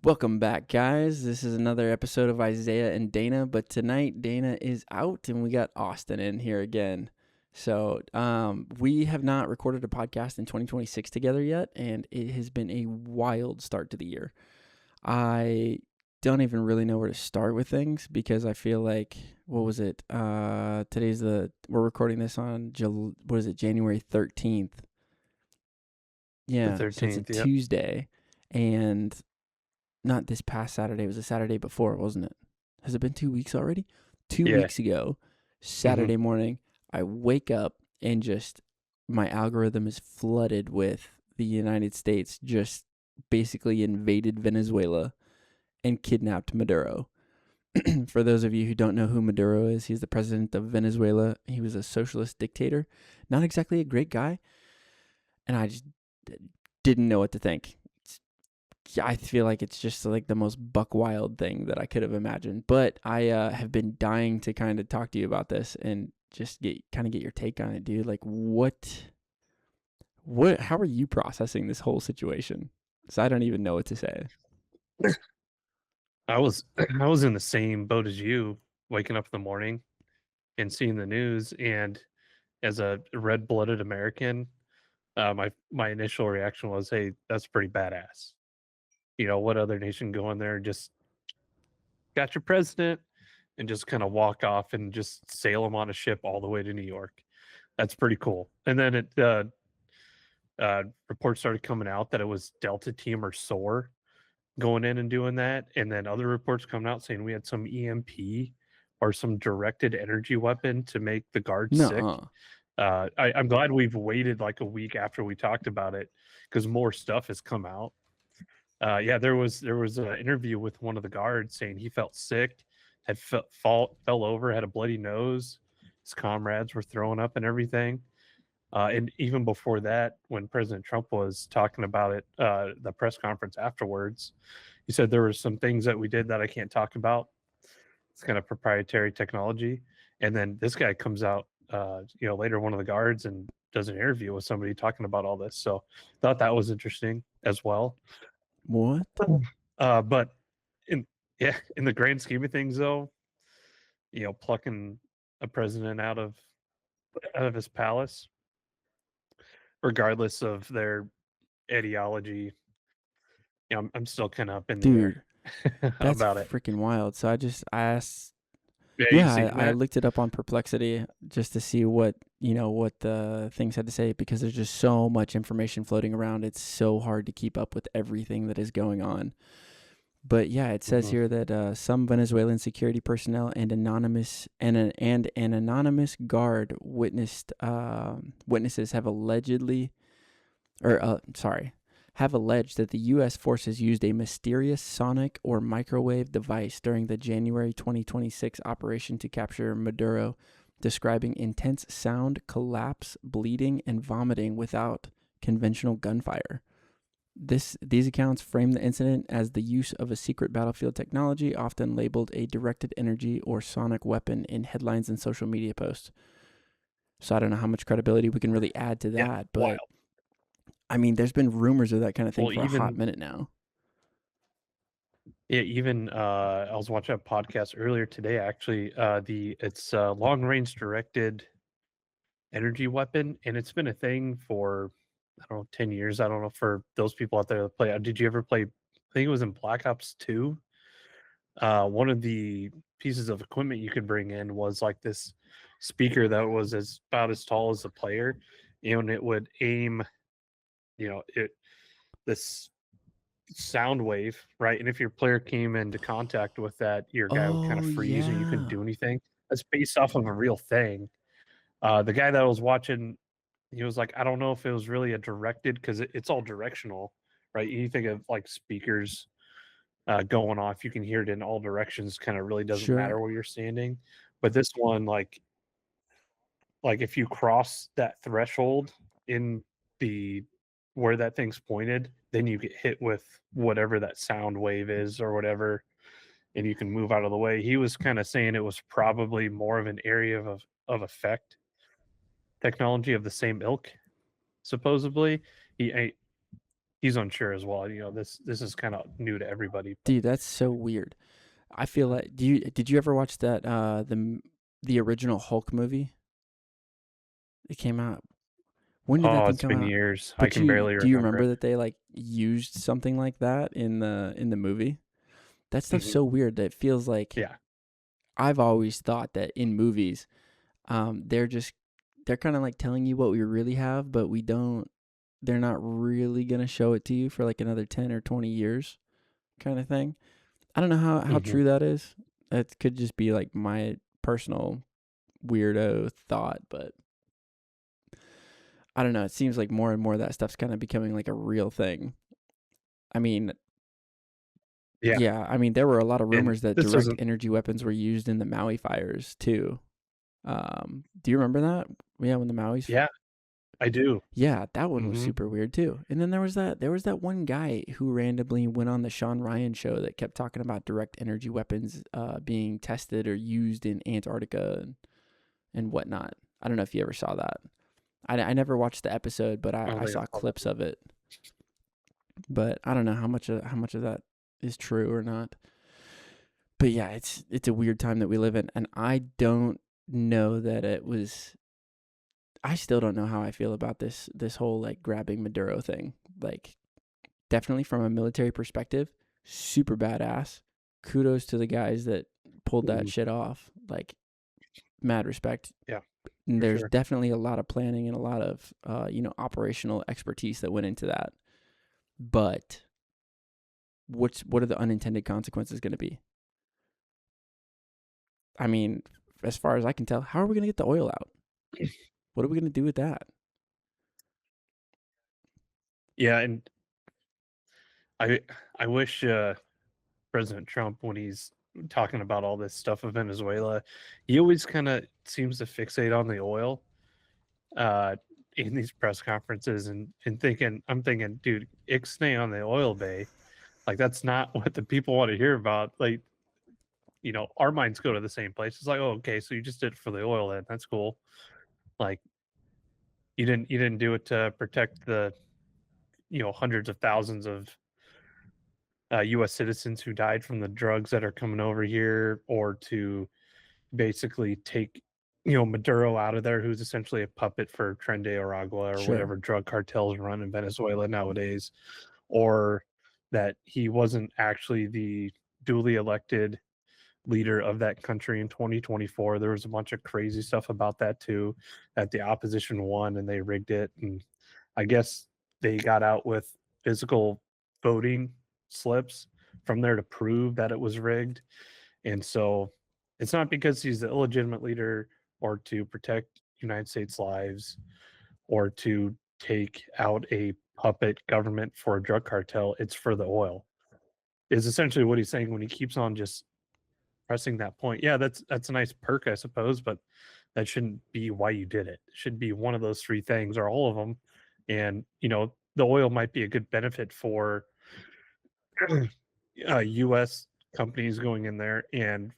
Welcome back, guys. This is another episode of Isaiah and Dana, but tonight Dana is out and we got Austin in here again. So, we have not recorded a podcast in 2026 together yet, and it has been a wild start to the year. I don't even really know where to start with things because I feel like, what was it? We're recording this on, January 13th. The Yeah, so it's a 13th, yep. Tuesday, and not this past Saturday. It was the Saturday before, wasn't it? Has it been 2 weeks already? Two Yeah. weeks ago, hmm Saturday morning, I wake up and just my algorithm is flooded with the United States just basically invaded Venezuela and kidnapped Maduro. For those of you who don't know who Maduro is, he's the president of Venezuela. He was a socialist dictator. Not exactly a great guy. And I just didn't know what to think. I feel like it's just like the most buck wild thing that I could have imagined. But I have been dying to kind of talk to you about this and just get your take on it, dude. Like, how are you processing this whole situation? Because I don't even know what to say. I was I was in the same boat as you, waking up in the morning and seeing the news. And as a red-blooded American, my initial reaction was, "Hey, that's pretty badass." What other nation go in there and just got your president and just kind of walk off and just sail him on a ship all the way to New York? That's pretty cool. And then reports started coming out that it was Delta Team or SOAR going in and doing that, and then other reports coming out saying we had some EMP or some directed energy weapon to make the guards sick. Nuh-uh. I'm glad we've waited like a week after we talked about it because more stuff has come out. Yeah, there was an interview with one of the guards saying he felt sick, had fell over, had a bloody nose. His comrades were throwing up and everything. And even before that, when President Trump was talking about it, the press conference afterwards, he said there were some things that we did that I can't talk about. It's kind of proprietary technology. And then this guy comes out, later, one of the guards, and does an interview with somebody talking about all this. So thought that was interesting as well. What? But in yeah, in the grand scheme of things, though, plucking a president out of his palace, regardless of their ideology, I'm still kind of up in the air Dude, that's about it. freaking wild. So I asked. Yeah, you Yeah, seen I that? looked it up on Perplexity just to see what the things had to say because there's just so much information floating around. It's so hard to keep up with everything that is going on. But yeah, it says Mhm. here that some Venezuelan security personnel and an anonymous guard witnesses have allegedly, or sorry, have alleged that the U.S. forces used a mysterious sonic or microwave device during the January 2026 operation to capture Maduro, describing intense sound, collapse, bleeding, and vomiting without conventional gunfire. These accounts frame the incident as the use of a secret battlefield technology, often labeled a directed energy or sonic weapon, in headlines and social media posts. So I don't know how much credibility we can really add to Yeah, that, but wild. I mean, there's been rumors of that kind of thing Well, for a hot even minute now. yeah, even I was watching a podcast earlier today. Actually, the it's long range directed energy weapon, and it's been a thing for, I don't know, 10 years. I don't know, for those people out there that play. Did you ever play? I think it was in Black Ops 2. One of the pieces of equipment you could bring in was like this speaker that was about as tall as the player, and it would aim, it this sound wave, right? And if your player came into contact with that, your guy would kind of Oh freeze and you couldn't yeah. do anything. That's based off of a real thing. The guy that I was watching, he was like, I don't know if it was really a directed, because it's all directional, right? You think of like speakers going off, you can hear it in all directions. Kind of really doesn't Sure. matter where you're standing. But this one, like if you cross that threshold in the where that thing's pointed, then you get hit with whatever that sound wave is or whatever, and you can move out of the way. He was kind of saying it was probably more of an area of effect technology of the same ilk, supposedly. He he's unsure as well. This is kind of new to everybody, but Dude, that's so weird. I feel like did you ever watch that the original Hulk movie? It came out. When did that oh, thing it's come been out? years. I But can you barely do you remember remember it. that they like used something like that in the movie? That stuff's Hmm. so weird that it feels like Yeah. I've always thought that in movies, they're kind of like telling you what we really have, but we don't. They're not really gonna show it to you for like another 10 or 20 years, kind of thing. I don't know how Hmm. true that is. That could just be like my personal weirdo thought, but I don't know. It seems like more and more of that stuff's kind of becoming like a real thing. I mean, Yeah. yeah, I mean, there were a lot of And rumors that this direct isn't. energy weapons were used in the Maui fires too. Do you remember that? Yeah, when the Maui's. Yeah, I do. Yeah, that one was Hmm. super weird too. And then there was that one guy who randomly went on the Sean Ryan show that kept talking about direct energy weapons being tested or used in Antarctica and whatnot. I don't know if you ever saw that. I never watched the episode, but I I, don't I think I saw saw that clips one. of it. But I don't know how much of that is true or not. But yeah, it's a weird time that we live in, and I don't know that it was. I still don't know how I feel about this whole like grabbing Maduro thing. Like, definitely from a military perspective, super badass. Kudos to the guys that pulled that Mhm. shit off. Like, mad respect. Yeah, And for there's sure. definitely a lot of planning and a lot of operational expertise that went into that. But what are the unintended consequences going to be? I mean, as far as I can tell, how are we going to get the oil out? What are we going to do with that? Yeah, and I I wish President Trump, when he's talking about all this stuff of Venezuela, he always kind of seems to fixate on the oil uh, in these press conferences, and I'm thinking, dude, ixnay on the oil bay, like that's not what the people want to hear about. Like, our minds go to the same place. It's like, oh, okay, so you just did it for the oil, then that's cool. Like, you didn't do it to protect the hundreds of thousands of U.S. citizens who died from the drugs that are coming over here, or to basically take Maduro out of there, who's essentially a puppet for Tren de Aragua or Sure. whatever drug cartels run in Venezuela nowadays, or that he wasn't actually the duly elected leader of that country in 2024. There was a bunch of crazy stuff about that too, that the opposition won and they rigged it. And I guess they got out with physical voting slips from there to prove that it was rigged. And so it's not because he's the illegitimate leader or to protect United States lives or to take out a puppet government for a drug cartel. It's for the oil, is essentially what he's saying when he keeps on just pressing that point. Yeah, that's a nice perk, I suppose, but that shouldn't be why you did it. It should be one of those three things or all of them. And the oil might be a good benefit for U.S. companies going in there and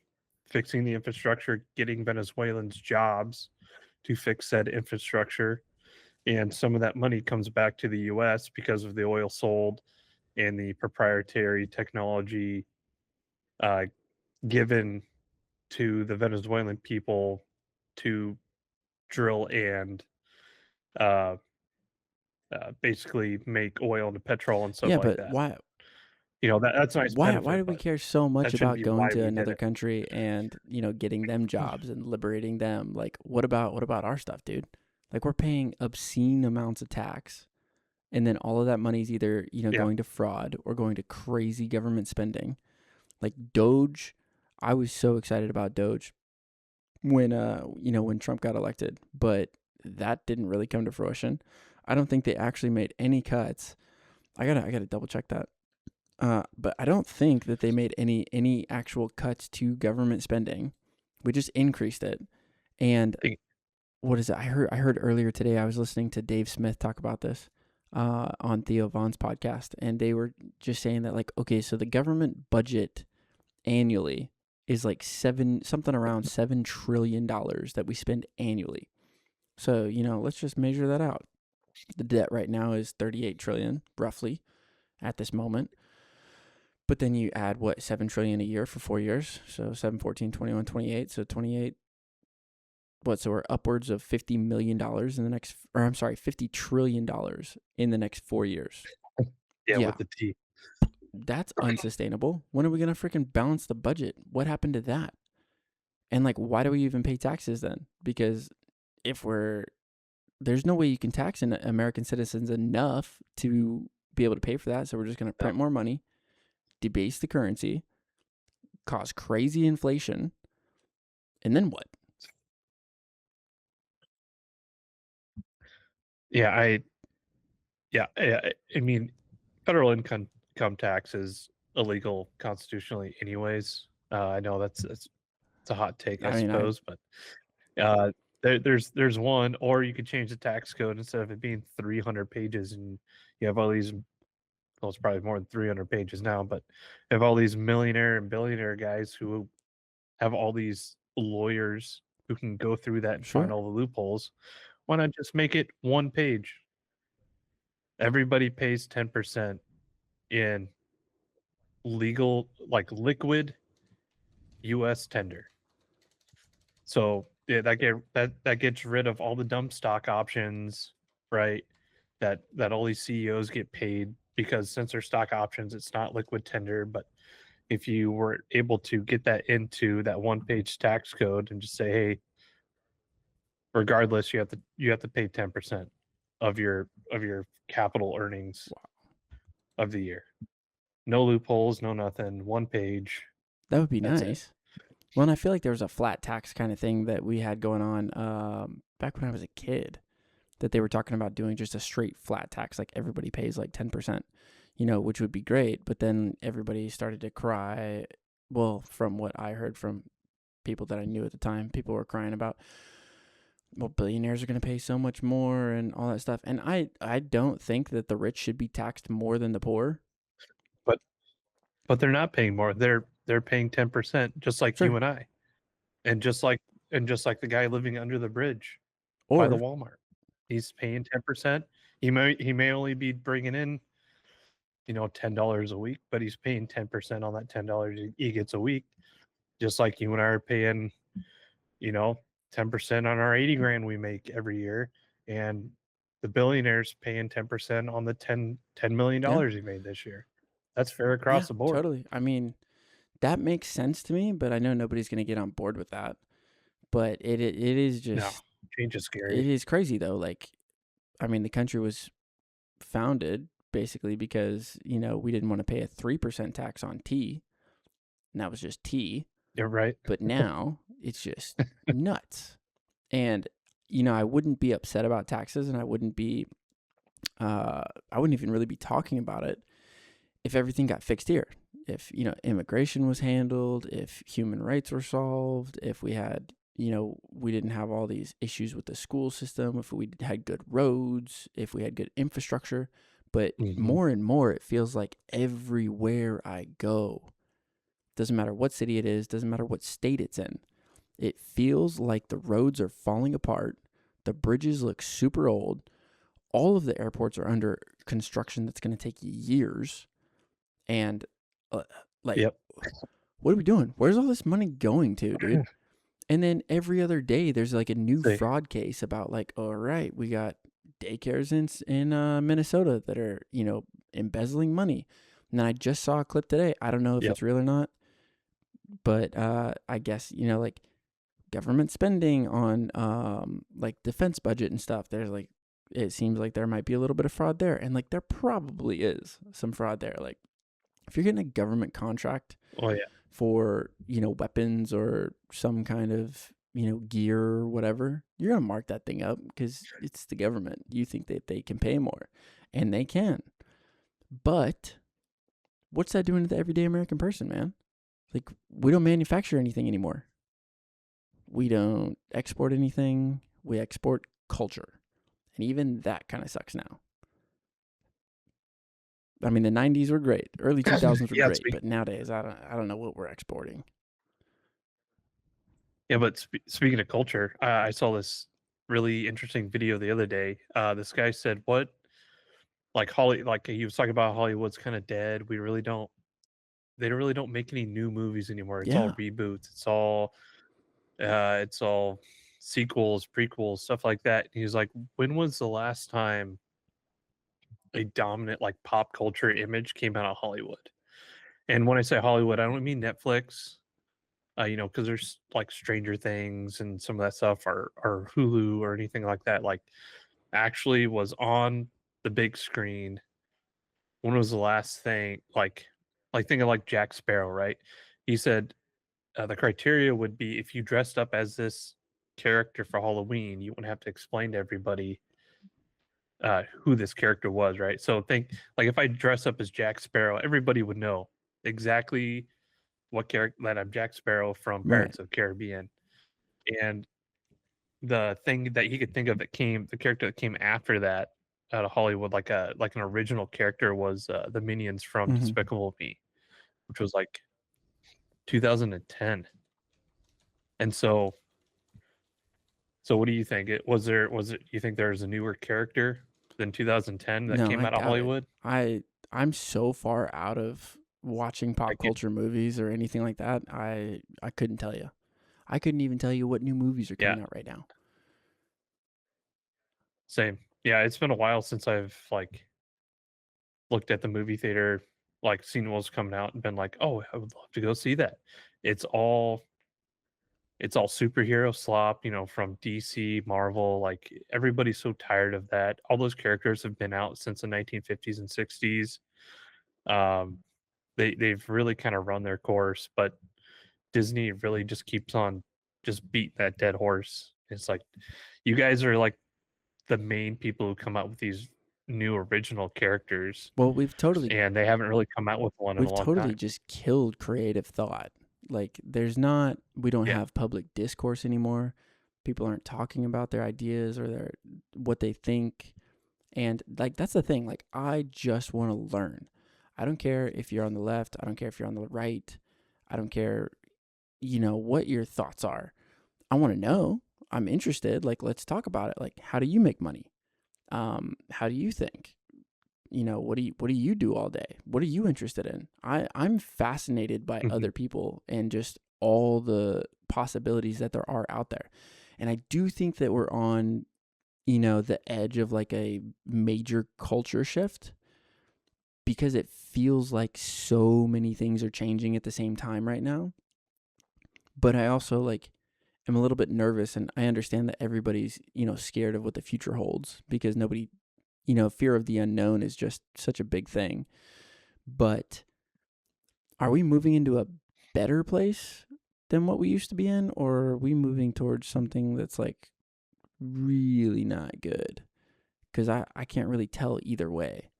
fixing the infrastructure, getting Venezuelans jobs to fix said infrastructure, and some of that money comes back to the U.S. because of the oil sold and the proprietary technology uh, given to the Venezuelan people to drill and uh, basically make oil into petrol and stuff Yeah, like but that. why That's a nice why benefit, do we but care so much that shouldn't about be going why to we did another it. country and getting them jobs and liberating them? Like, what about our stuff, dude? Like, we're paying obscene amounts of tax, and then all of that money's either Yeah, going to fraud or going to crazy government spending. Like Doge, I was so excited about Doge when when Trump got elected, but that didn't really come to fruition. I don't think they actually made any cuts. I gotta double check that. But I don't think that they made any actual cuts to government spending. We just increased it. And I think what is it? I heard earlier today. I was listening to Dave Smith talk about this on Theo Vaughn's podcast, and they were just saying that like, okay, so the government budget annually is like something around $7 trillion that we spend annually. So let's just measure that out. The debt right now is 38 trillion roughly at this moment. But then you add what, 7 trillion a year for 4 years. So 7, 14, 21, 28. So 28, what, so we're upwards of $50 million in the next, or I'm sorry, $50 trillion in the next 4 years. Yeah, Yeah, with the T. that's unsustainable. When are we going to freaking balance the budget? What happened to that? And like, why do we even pay taxes then? Because if we're, there's no way you can tax American citizens enough to be able to pay for that. So we're just going to No. print more money, debase the currency, cause crazy inflation, and then what? Yeah, I mean, federal income tax is illegal constitutionally, anyways. I know that's it's a hot take, I I mean, I suppose, but uh, there's one, or you could change the tax code instead of it being 300 pages, and you have all these. Well, it's probably more than 300 pages now, but you have all these millionaire and billionaire guys who have all these lawyers who can go through that and find sure. all the loopholes. Why not just make it one page? Everybody pays 10% in legal, like liquid US tender. So yeah, that gets rid of all the dumb stock options, right? That all these CEOs get paid because since they're stock options, it's not liquid tender. But if you were able to get that into that one page tax code and just say, hey, regardless, you have to pay 10% of your capital earnings Wow. of the year. No loopholes, no nothing. One page. That would be That's it. nice. Well, and I feel like there was a flat tax kind of thing that we had going on back when I was a kid, that they were talking about doing just a straight flat tax, like everybody pays like 10%, which would be great. But then everybody started to cry. Well, from what I heard from people that I knew at the time, people were crying about, well, billionaires are going to pay so much more and all that stuff. And I don't think that the rich should be taxed more than the poor. But but they're not paying more. They're paying 10%, just like you Sure. and I, and just like the guy living under the bridge by the Or, Walmart. He's paying 10%. He may only be bringing in, $10 a week, but he's paying 10% on that $10 he gets a week, just like you and I are paying, you know, 10% on our 80 grand we make every year. And the billionaires paying 10% on the $10 million yeah, he made this year. That's fair yeah, across the board. totally. I mean, that makes sense to me, but I know nobody's going to get on board with that. But it is No, just, change is it scary. is crazy though. Like, I mean, the country was founded basically because, we didn't want to pay a 3% tax on tea. And that was just tea. You're right. But now it's just nuts. And, I wouldn't be upset about taxes, and I wouldn't even really be talking about it if everything got fixed here. If, immigration was handled, if human rights were solved, if we had, we didn't have all these issues with the school system, if we had good roads, if we had good infrastructure. But Hmm. more and more, it feels like everywhere I go, doesn't matter what city it is, doesn't matter what state it's in, it feels like the roads are falling apart. The bridges look super old. All of the airports are under construction that's going to take years. And uh, like, Yep. what are we doing? Where's all this money going to, dude? And then every other day, there's like a new See. fraud case about like, all right, we got daycares in Minnesota that are embezzling money. And then I just saw a clip today. I don't know if Yep. it's real or not, but I guess like government spending on like defense budget and stuff. There's like, it seems like there might be a little bit of fraud there, and like there probably is some fraud there. Like if you're getting a government contract Oh yeah. for weapons or some kind of gear or whatever, you're gonna mark that thing up because it's the government. You think that they can pay more, and they can, but what's that doing to the everyday American person, man? Like, we don't manufacture anything anymore. We don't export anything. We export culture, and even that kind of sucks now. I mean, the '90s were great, early 2000s were Yeah. great, but nowadays I don't know what we're exporting. Yeah, but speaking of culture, I saw this. really interesting video the other day. This guy said, "What like he was talking about Hollywood's kind of dead. We really don't they really don't make any new movies anymore. It's all Yeah. reboots. It's all sequels, prequels, stuff like that." And he's like, "When was the last time a dominant like pop culture image came out of Hollywood?" And when I say Hollywood, I don't mean Netflix. Because there's like Stranger Things and some of that stuff, or Hulu or anything like that. Like actually was on the big screen. When was the last thing like think of like Jack Sparrow, right? He said the criteria would be if you dressed up as this character for Halloween, you wouldn't have to explain to everybody who this character was, right? So think like if I dress up as Jack Sparrow, everybody would know exactly what character that I'm Jack Sparrow from Right. Pirates of the Caribbean. And the thing that he could think of the character that came after that out of Hollywood, like an original character was the Minions from Mhm. Despicable Me, which was like 2010. And so what do you think? You think there's a newer character than 2010 that No, came I out of doubt it. Hollywood? I'm so far out of watching I pop could culture movies or anything like that. I couldn't tell you. I couldn't even tell you what new movies are yeah, coming out right now. same. Yeah, it's been a while since I've like looked at the movie theater, like seen what was coming out and been like, "Oh, I would love to go see that." It's all it's all superhero slop, from DC, Marvel, like everybody's so tired of that. All those characters have been out since the 1950s and 60s. Um, they've really kind of run their course, but Disney really just keeps on just beating that dead horse. It's like you guys are like the main people who come out with these new original characters, Well, and they haven't really come out with one in a we've long totally time. just killed creative thought. Like we don't Yeah. have public discourse anymore. People aren't talking about their ideas or their what they think. And like that's the thing. Like I just want to learn. I don't care if you're on the left, I don't care if you're on the right. I don't care, what your thoughts are. I want to know. I'm interested. Like let's talk about it. Like how do you make money? How do you think? What do you do all day? What are you interested in? I'm fascinated by Mhm. other people and just all the possibilities that there are out there. And I do think that we're on, the edge of like a major culture shift because it feels like so many things are changing at the same time right now. But I also like am a little bit nervous and I understand that everybody's, scared of what the future holds because nobody, fear of the unknown is just such a big thing. But are we moving into a better place than what we used to be in, or are we moving towards something that's like really not good? Because I can't really tell either way.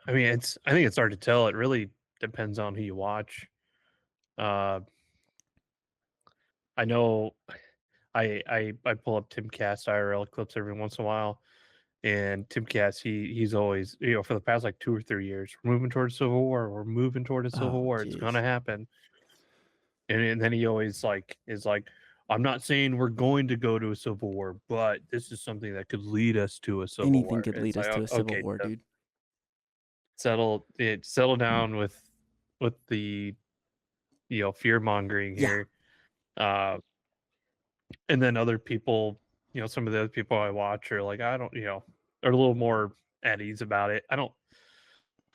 I think it's hard to tell. It really depends on who you watch. Uh, I know I pull up Timcast IRL clips every once in a while, and Timcast he's always for the past like 2 or 3 years, we're moving towards Civil War. We're moving toward a Civil Oh, War. It's jeez. gonna happen, and then he always like is like, I'm not saying we're going to go to a Civil War, but this is something that could lead us to a Civil Anything War. could It's lead us like to a civil okay, war, dude. settle down with the fear mongering Yeah. here. Uh, and then other people, some of the other people I watch are like, I don't, are a little more at ease about it. I don't.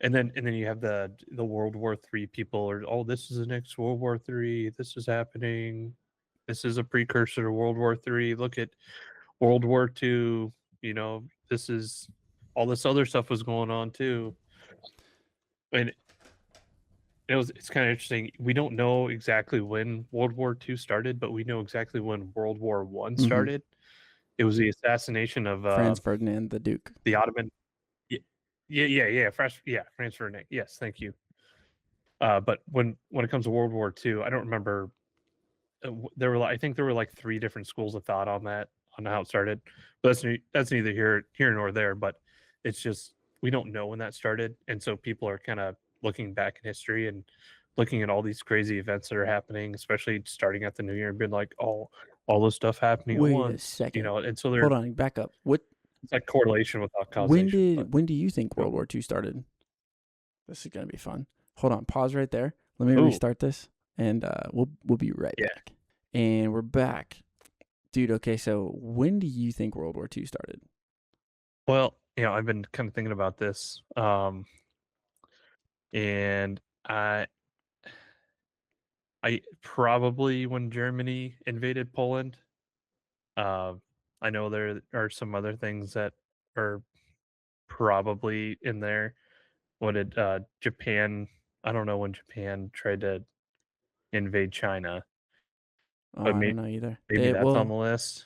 And then you have the World War III people or, oh, this is the next World War III. This is happening. This is a precursor to World War III. Look at World War II. This is all this other stuff was going on too. And it's kind of interesting. We don't know exactly when World War II started, but we know exactly when World War I Mm-hmm. started. It was the assassination of Franz Ferdinand the Duke. the Ottoman. y- Yeah. Franz Ferdinand. Yes, thank you. But when it comes to World War II, I don't remember. I think there were like three different schools of thought on that, on how it started. But that's neither here nor there. But it's just we don't know when that started, and so people are kind of looking back in history and looking at all these crazy events that are happening, especially starting at the new year, and being like, oh, all this stuff happening at Wait a once, you second. know, and so Hold there on, back up. What? it's like correlation without When causation, but did? When do you think oh, World War II started? This is gonna be fun. Hold on, pause right there. Let me ooh, restart this, and we'll be right yeah. back. And we're back, dude. Okay, so when do you think World War II started? Well, you know, I've been kind of thinking about this, and I probably when Germany invaded Poland. Um, I know there are some other things that are probably in there. What did Japan? I don't know when Japan tried to invade China, Oh, but I don't know either. maybe They that's on well, the list.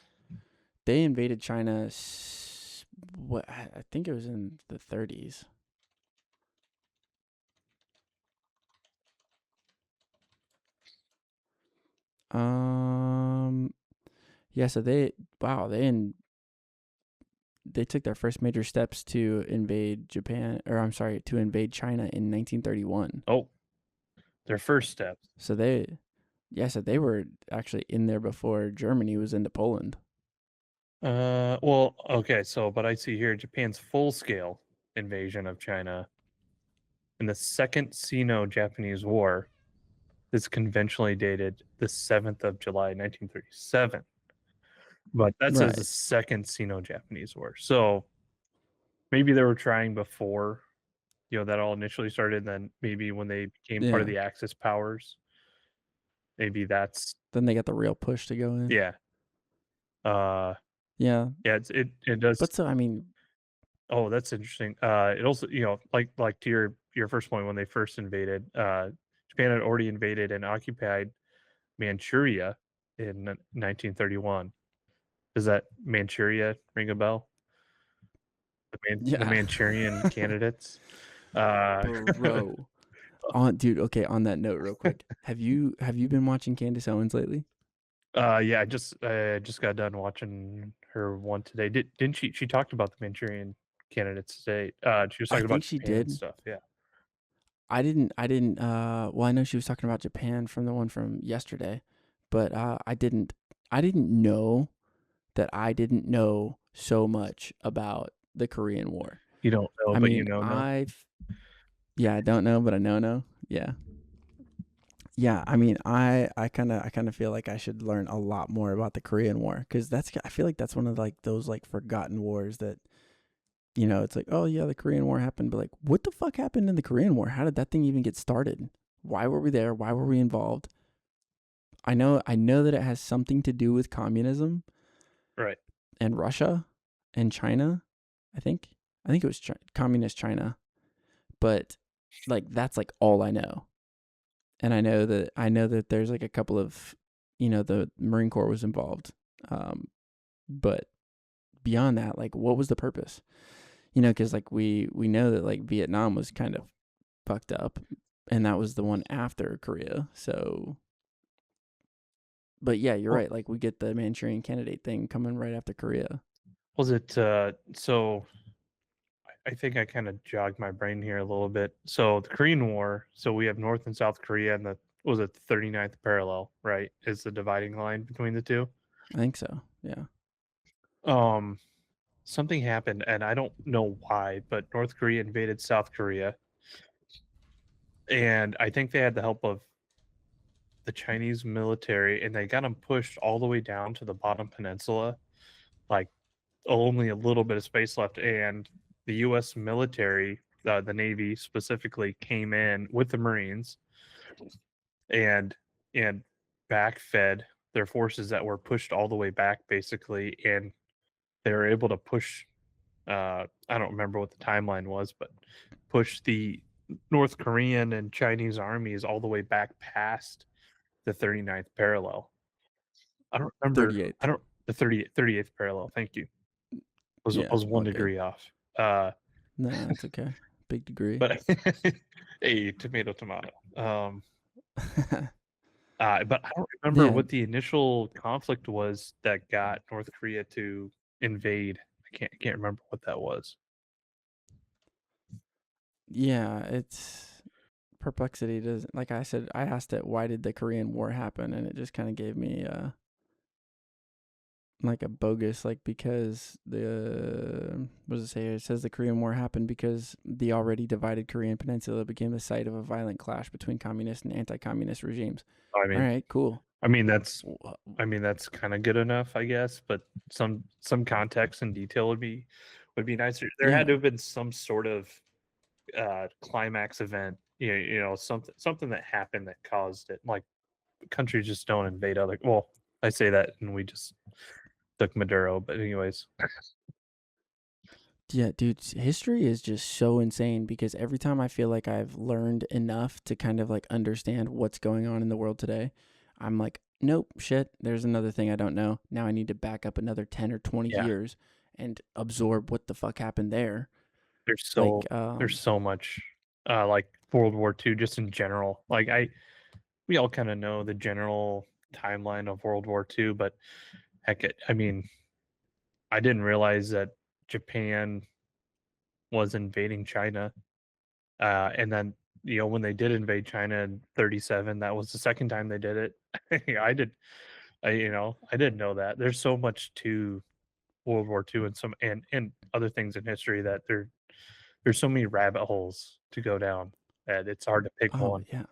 they invaded China. What I think it was in the 30s. Um, yeah. So they wow they took their first major steps to invade Japan, or I'm sorry, to invade China in 1931. Oh, their first steps. So so they were actually in there before Germany was into Poland. Well, okay, so but I see here Japan's full-scale invasion of China in the Second Sino-Japanese War is conventionally dated the 7th of July, 1937. But that says the Right. Second Sino-Japanese War. So maybe they were trying before, you know, that all initially started, then maybe when they became part of Yeah. the Axis powers, maybe that's Then they got the real push to go in. yeah. Uh Yeah. yeah, it does. But so I mean, Oh, that's interesting. It also, you know, like to your first point when they first invaded, Japan had already invaded and occupied Manchuria in 1931. Does that Manchuria ring a bell? The yeah. Manchurian candidates. Uh, Bro. On dude, okay, on that note real quick. Have you been watching Candace Owens lately? yeah, I just got done watching her one today. Didn't she talked about the Manchurian candidates today? She was I talking about think she Japan and did. stuff. Yeah. I didn't well I know she was talking about Japan from the one from yesterday, but I didn't know that I didn't know so much about the Korean War. You don't know, I but you mean, know no. yeah, I don't know, but I know. Yeah. Yeah, I mean, I kind of feel like I should learn a lot more about the Korean War cuz I feel like that's one of like those like forgotten wars that it's like, "Oh yeah, the Korean War happened," but like what the fuck happened in the Korean War? How did that thing even get started? Why were we there? Why were we involved? I know that it has something to do with communism Right. and Russia and China. I think I think it was communist China, but like that's like all I know. And I know that there's like a couple of the Marine Corps was involved. But beyond that, like what was the purpose? Cuz like we know that like Vietnam was kind of fucked up and that was the one after Korea. So but yeah, you're Well, right. Like we get the Manchurian candidate thing coming right after Korea. was it so I think I kind of jogged my brain here a little bit. So the Korean War, so we have North and South Korea and the was it the 39th parallel, right? Is the dividing line between the two. I think so. Yeah. Um Something happened and I don't know why, but North Korea invaded South Korea and I think they had the help of the Chinese military and they got them pushed all the way down to the bottom peninsula, like only a little bit of space left. And the U.S. military, the Navy specifically, came in with the Marines and and backfed their forces that were pushed all the way back, basically, and they were able to push. I don't remember what the timeline was, but push the North Korean and Chinese armies all the way back past the 39th parallel. I don't remember. I 38th. don't the 38th parallel. Thank you. I Yeah, was all one good. degree off. Uh, Nah, it's okay. Big degree. but a tomato, tomato. But I don't remember Yeah. what the initial conflict was that got North Korea to invade. I can't remember what that was. Yeah, it's perplexity doesn't like I said I asked it why did the Korean War happen and it just kind of gave me like a bogus, like because the what does it say? It says the Korean War happened because the already divided Korean peninsula became the site of a violent clash between communist and anti-communist regimes. I All mean, right, cool. I mean that's Wha- I mean that's kind of good enough, I guess. But some context and detail would be nicer. There had to Yeah, have been some sort of climax event, something that happened that caused it. Like countries just don't invade other. Well, I say that, and we just took Maduro. But anyways, yeah, dude. History is just so insane because every time I feel like I've learned enough to kind of like understand what's going on in the world today, I'm like, nope, shit. There's another thing I don't know. Now I need to back up another 10 or 20 yeah, years and absorb what the fuck happened there. there's Like, so there's so much like World War II just in general. Like we all kind of know the general timeline of World War II, but heck, I mean, I didn't realize that Japan was invading China. And then, when they did invade China in 37, that was the second time they did it. I did, I didn't know that. There's so much to World War II and and other things in history that there's so many rabbit holes to go down that it's hard to pick oh one. yeah,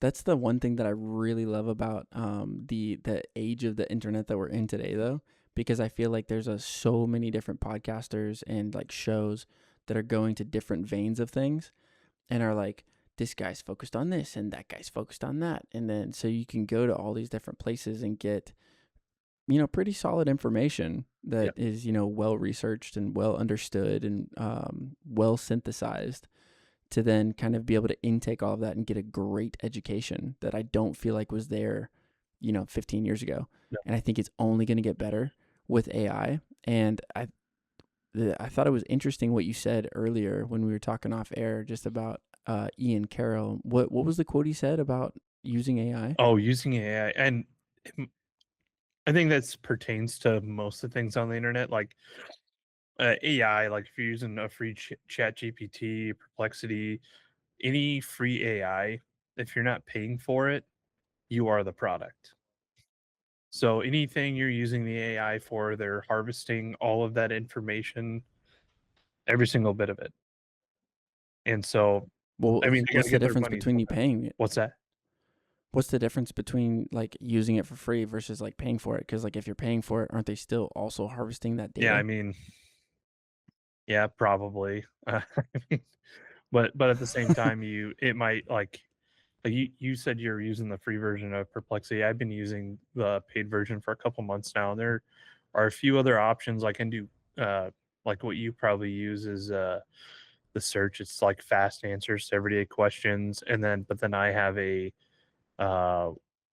that's the one thing that I really love about the age of the internet that we're in today, though, because I feel like there's so many different podcasters and like shows that are going to different veins of things and are like, this guy's focused on this and that guy's focused on that, and then so you can go to all these different places and get pretty solid information Yeah, that is well researched and well understood and well synthesized to then kind of be able to intake all of that and get a great education that I don't feel like was there, 15 years ago. no. And I think it's only going to get better with AI. And I thought it was interesting what you said earlier when we were talking off air just about Ian Carroll. What was the quote he said about using AI? Oh, using AI, and I think that's pertains to most of the things on the internet, like AI. Like if you're using a free Chat GPT, Perplexity, any free AI, if you're not paying for it, you are the product. So anything you're using the AI for, they're harvesting all of that information, every single bit of it. And so, Well, I mean, they got to what's the get their difference money between you somewhere. paying it? What's that? What's the difference between like using it for free versus like paying for it? Because like if you're paying for it, aren't they still also harvesting that Yeah, I data? mean, yeah, probably. I mean, but at the same time, it might like you said you're using the free version of Perplexity. I've been using the paid version for a couple months now. There are a few other options I can do. Like what you probably use is the search. It's like fast answers to everyday questions, and then I have a uh,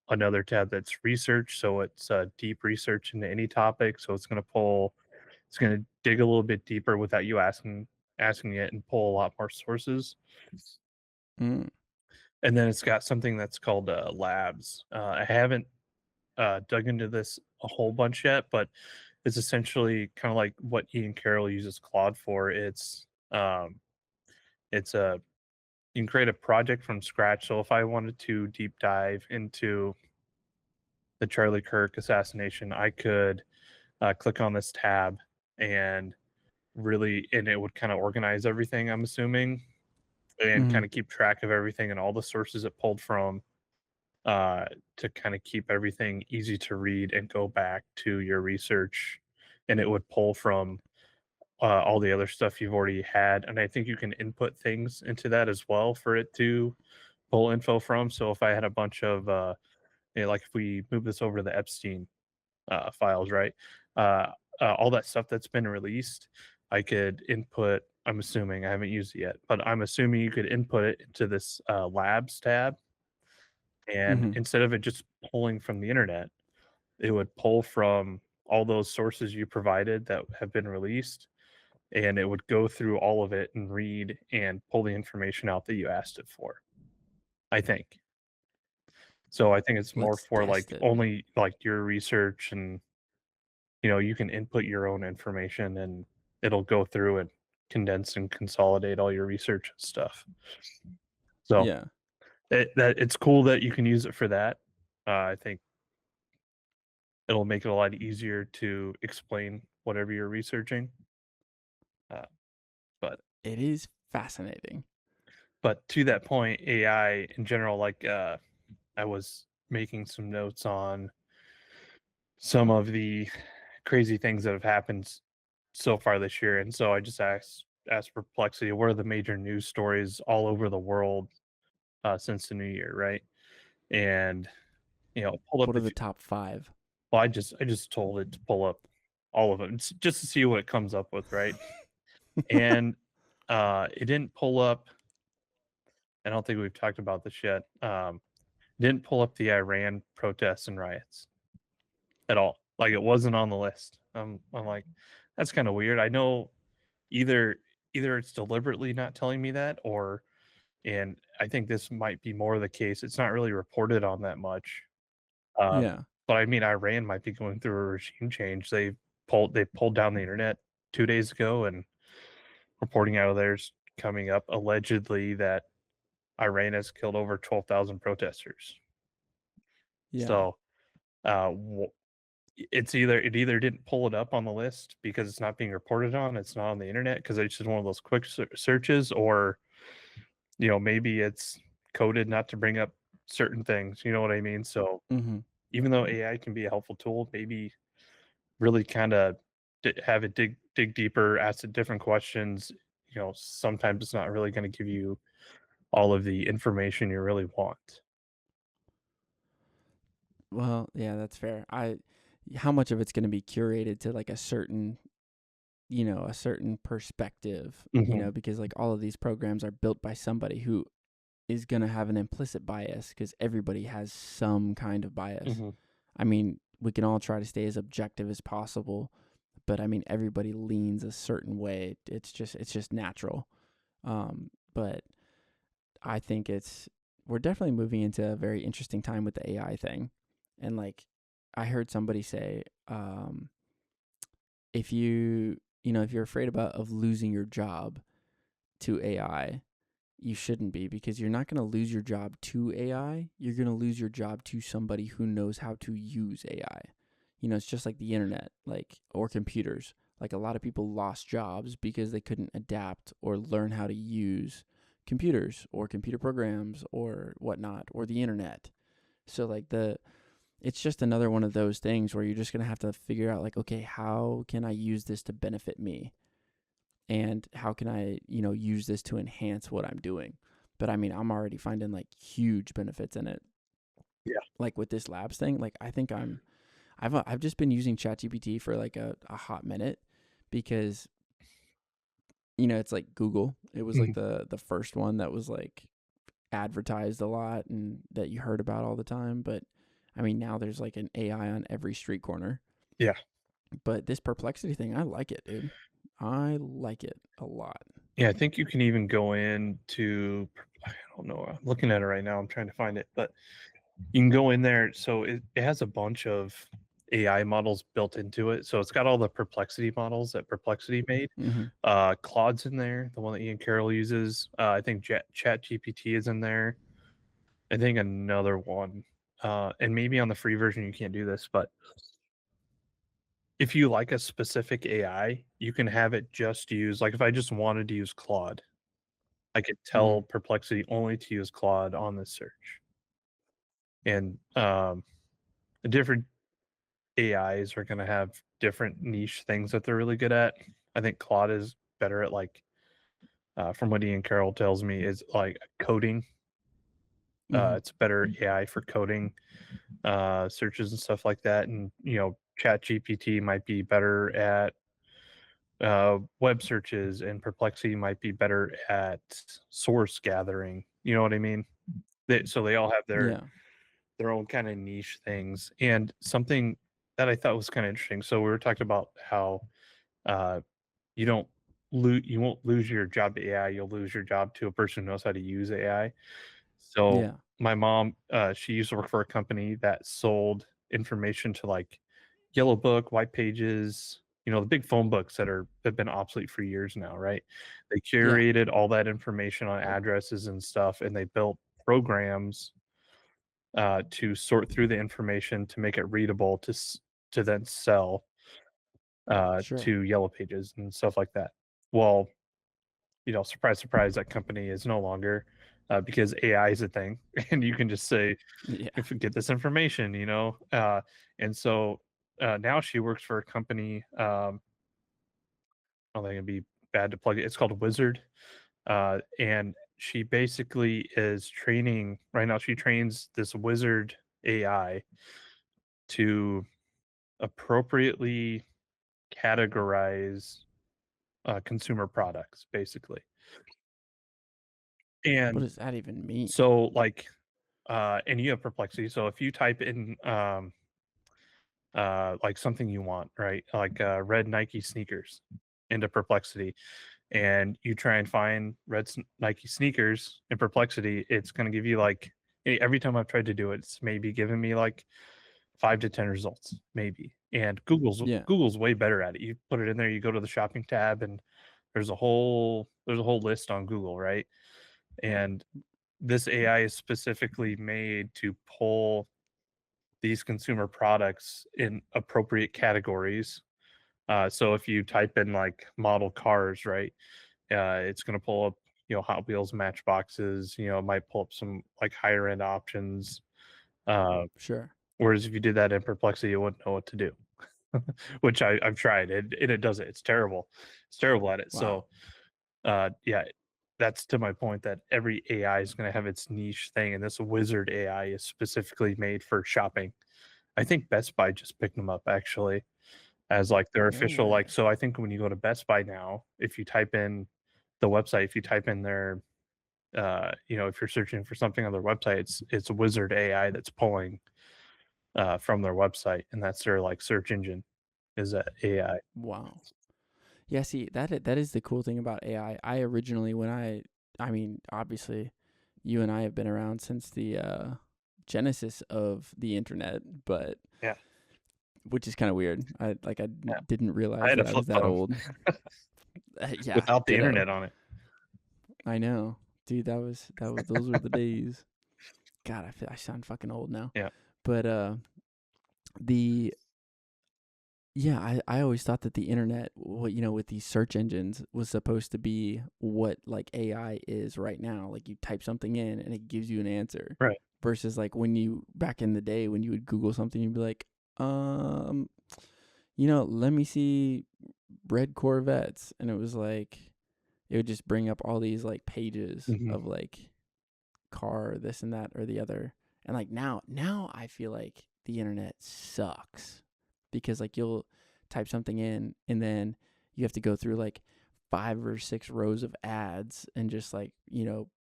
another tab that's research. So it's deep research into any topic. So it's going to dig a little bit deeper without you asking it and pull a lot more sources. Mm, And then it's got something that's called labs. I haven't dug into this a whole bunch yet, but it's essentially kind of like what Ian Carroll uses Claude for. It's a you can create a project from scratch. So if I wanted to deep dive into the Charlie Kirk assassination, I could click on this tab and and it would kind of organize everything. I'm assuming, and mm, kind of keep track of everything and all the sources it pulled from uh, to kind of keep everything easy to read and go back to your research. And it would pull from all the other stuff you've already had. And I think you can input things into that as well for it to pull info from. So if I had a bunch of, like if we move this over to the Epstein files, right? Uh, all that stuff that's been released, I could input. I'm assuming I haven't used it yet, but I'm assuming you could input it into this labs tab. And mm-hmm. instead of it just pulling from the internet, it would pull from all those sources you provided that have been released, and it would go through all of it and read and pull the information out that you asked it for, I think. So I think it's more Let's for test like it. only like your research, and you can input your own information and it'll go through and condense and consolidate all your research and stuff. So Yeah. it's cool that you can use it for that. I think it'll make it a lot easier to explain whatever you're researching. Uh, but It is fascinating. to that point, AI in general, like I was making some notes on some of the crazy things that have happened so far this year, and so I just asked Perplexity, what are the major news stories all over the world since the new year, right? And pulled up What are a the few. top 5? Well, I just told it to pull up all of them just to see what it comes up with, right? And it didn't pull up. I don't think we've talked about this yet. Didn't pull up the Iran protests and riots at all. Like it wasn't on the list. I'm like, that's kind of weird. I know either either it's deliberately not telling me that, or and I think this might be more the case. It's not really reported on that much. Um, Yeah. but I mean, Iran might be going through a regime change. They pulled down the internet 2 days ago, and reporting out of there's coming up allegedly that Iran has killed over 12,000 protesters. Yeah. So it either didn't pull it up on the list because it's not being reported on, it's not on the internet because it's just one of those quick searches, or maybe it's coded not to bring up certain things. You know what I mean? So Mhm. even though AI can be a helpful tool, maybe really kind of have it dig deeper, ask it different questions. Sometimes it's not really going to give you all of the information you really want. Well, yeah, that's fair. I How much of it's going to be curated to like a certain, a certain perspective, Hmm. because like all of these programs are built by somebody who is going to have an implicit bias because everybody has some kind of bias. Hmm. I mean, we can all try to stay as objective as possible, but I mean, everybody leans a certain way. It's just natural. But I think we're definitely moving into a very interesting time with the AI thing. And like I heard somebody say, if if you're afraid of losing your job to AI, you shouldn't be, because you're not going to lose your job to AI. You're going to lose your job to somebody who knows how to use AI. It's just like the internet, like, or computers. Like a lot of people lost jobs because they couldn't adapt or learn how to use computers or computer programs or whatnot or the internet. So like it's just another one of those things where you're just going to have to figure out like, okay, how can I use this to benefit me? And how can I, use this to enhance what I'm doing? But I mean, I'm already finding like huge benefits in it. Yeah. Like with this labs thing, like I think I've just been using ChatGPT for like a hot minute because it's like Google. It was like Mhm. the first one that was like advertised a lot and that you heard about all the time. But I mean, now there's like an AI on every street corner. Yeah. But this perplexity thing, I like it, dude. I like it a lot. Yeah, I think you can even go I don't know. I'm looking at it right now. I'm trying to find it, but you can go in there. So it has a bunch of AI models built into it. So it's got all the Perplexity models that Perplexity made. Mm-hmm. Claude's in there, the one that Ian Carroll uses. I think Chat GPT is in there. I think another one. And maybe on the free version you can't do this, but if you like a specific AI, you can have it just use, like if I just wanted to use Claude, I could Mm-hmm. tell Perplexity only to use Claude on this search. And the different AIs are going to have different niche things that they're really good at. I think Claude is better at like, from what Ian Carroll tells me, is like coding. Mm-hmm. It's better AI for coding searches and stuff like that. And Chat GPT might be better at web searches, and Perplexity might be better at source gathering. You know what I mean? So they all have Yeah. their own kind of niche things. And something that I thought was kind of interesting. So we were talking about how uh, you won't lose your job to AI. You'll lose your job to a person who knows how to use AI. So Yeah. my mom, she used to work for a company that sold information to like Yellow Book, White Pages, the big phone books have been obsolete for years now, right? They Yeah. curated all that information on addresses and stuff, and they built programs to sort through the information to make it readable to then sell Sure. to Yellow Pages and stuff like that. Well, surprise, surprise, that company is no longer because AI is a thing, and you can just say, Yeah. "If you get this information," and so now she works for a company. I don't think it'd be bad to plug it. It's called Wizard, and she basically is training right now. She trains this Wizard AI to appropriately categorize consumer products, basically. What And does that even mean? so, like, and you have Perplexity. So if you type in like something you want, right, like red Nike sneakers into Perplexity, and you try and find Nike sneakers in Perplexity, it's going to give you like every time I've tried to do it, it's maybe giving me like 5 to 10 results, maybe. And Yeah. Google's way better at it. You put it in there, you go to the shopping tab, and there's a whole list on Google, right? And this AI is specifically made to pull these consumer products in appropriate categories. So if you type in like model cars, right, it's going to pull up, Hot Wheels, Matchboxes. It might pull up some like higher end options. Uh, Sure. Whereas if you did that in Perplexity, you wouldn't know what to do. Which I've tried. It does it. It's terrible. It's terrible at it. Wow. So yeah, that's to my point that every AI is going to have its niche thing, and this Wizard AI is specifically made for shopping. I think Best Buy just picked them up actually as like their No official like. way. So I think when you go to Best Buy now, if you type in the website, if you type in their if you're searching for something on their website, it's Wizard AI that's pulling from their website, and that's their like search engine is that AI. Wow. Yeah, see, that is the cool thing about AI. I originally when I mean, obviously you and I have been around since the genesis of the internet, but Yeah, which is kind of weird. I yeah. didn't I realize had a that I flip was that phone old. Yeah, without the ditto. internet on it. I know. Dude, that was those were the days. God, I sound fucking old now. Yeah, But the yeah, I always thought that the internet, with these search engines was supposed to be what like AI is right now. Like you type something in and it gives you an answer. right. Versus like when you back in the day when you would Google something, you'd be like, let me see red Corvettes, and it was like it would just bring up all these like pages Mhm. of like car, this and that or the other. And like now I feel like the internet sucks because like you'll type something in and then you have to go through like 5 or 6 rows of ads and just like,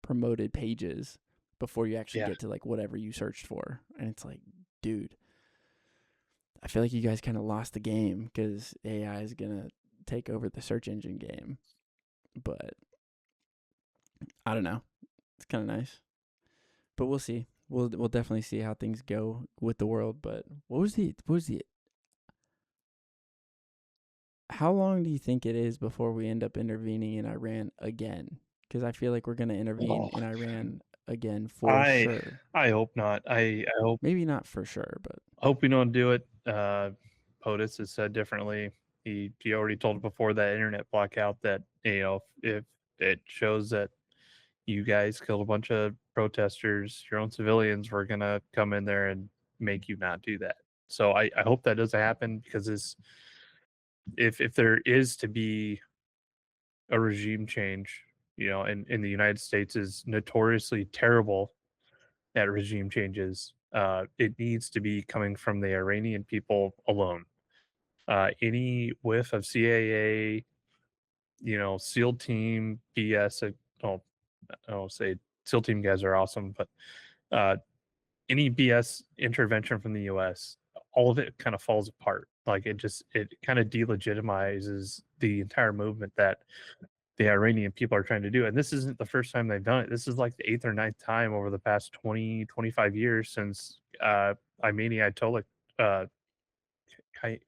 promoted pages before you actually Yeah, get to like whatever you searched for. And it's like, dude, I feel like you guys kind of lost the game because AI is going to take over the search engine game. But I don't know. It's kind of nice. But we'll see. We'll definitely see how things go with the world. But what was the how long do you think it is before we end up intervening in Iran again? Because I feel like we're gonna intervene well, in Iran again for I sure. I hope not. I Maybe not for sure, but hope we don't do it. POTUS has said differently. He already told before that internet blackout that if it shows that you guys killed a bunch of protesters, your own civilians, we're gonna come in there and make you not do that. So I hope that doesn't happen because if there is to be a regime change, and the United States is notoriously terrible at regime changes. It needs to be coming from the Iranian people alone. Any whiff of CIA, SEAL team BS. Oh, I don't say SEAL team guys are awesome, but uh, any BS intervention from the U.S., all of it kind of falls apart. Like it kind of delegitimizes the entire movement that the Iranian people are trying to do. And this isn't the first time they've done it. This is like the eighth or ninth time over the past 20, 25 years since Imani Ayatollah uh,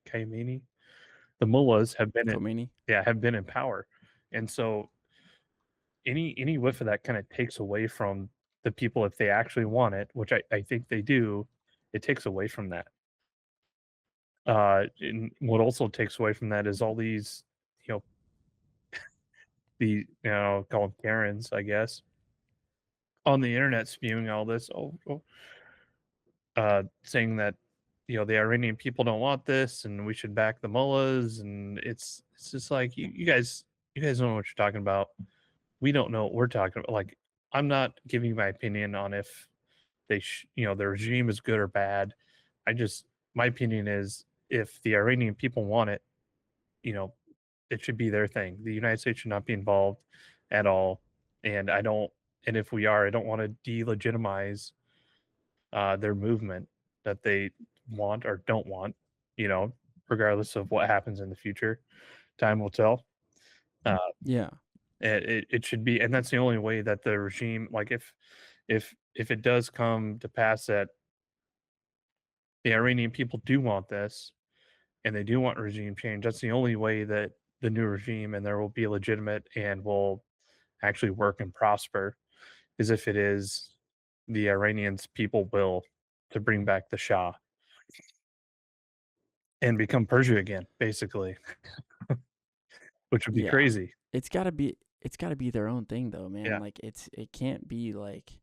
Khamenei, the mullahs Khomeini. have been in power. And so any whiff of that kind of takes away from the people if they actually want it, which I think they do, it takes away from that. And what also takes away from that is all these, you know, call them Karens, I guess, on the internet spewing all this, saying that the Iranian people don't want this, and we should back the mullahs, and it's just like you guys don't know what you're talking about. We don't know what we're talking about. Like, I'm not giving my opinion on if the regime is good or bad. I just My opinion is if the Iranian people want it, you know, it should be their thing. The United States should not be involved at all. And I don't, and if we are, I don't want to delegitimize their movement that they want or don't want, you know, regardless of what happens in the future. Time will tell. Uh, Yeah. it should be, and that's the only way that the regime, like if it does come to pass that the Iranian people do want this and they do want regime change, that's the only way that the new regime and there will be legitimate and will actually work and prosper is if it is the Iranians people will to bring back the Shah and become Persia again, basically, which would be Yeah. crazy. It's got to be their own thing though, man. Yeah. Like it can't be like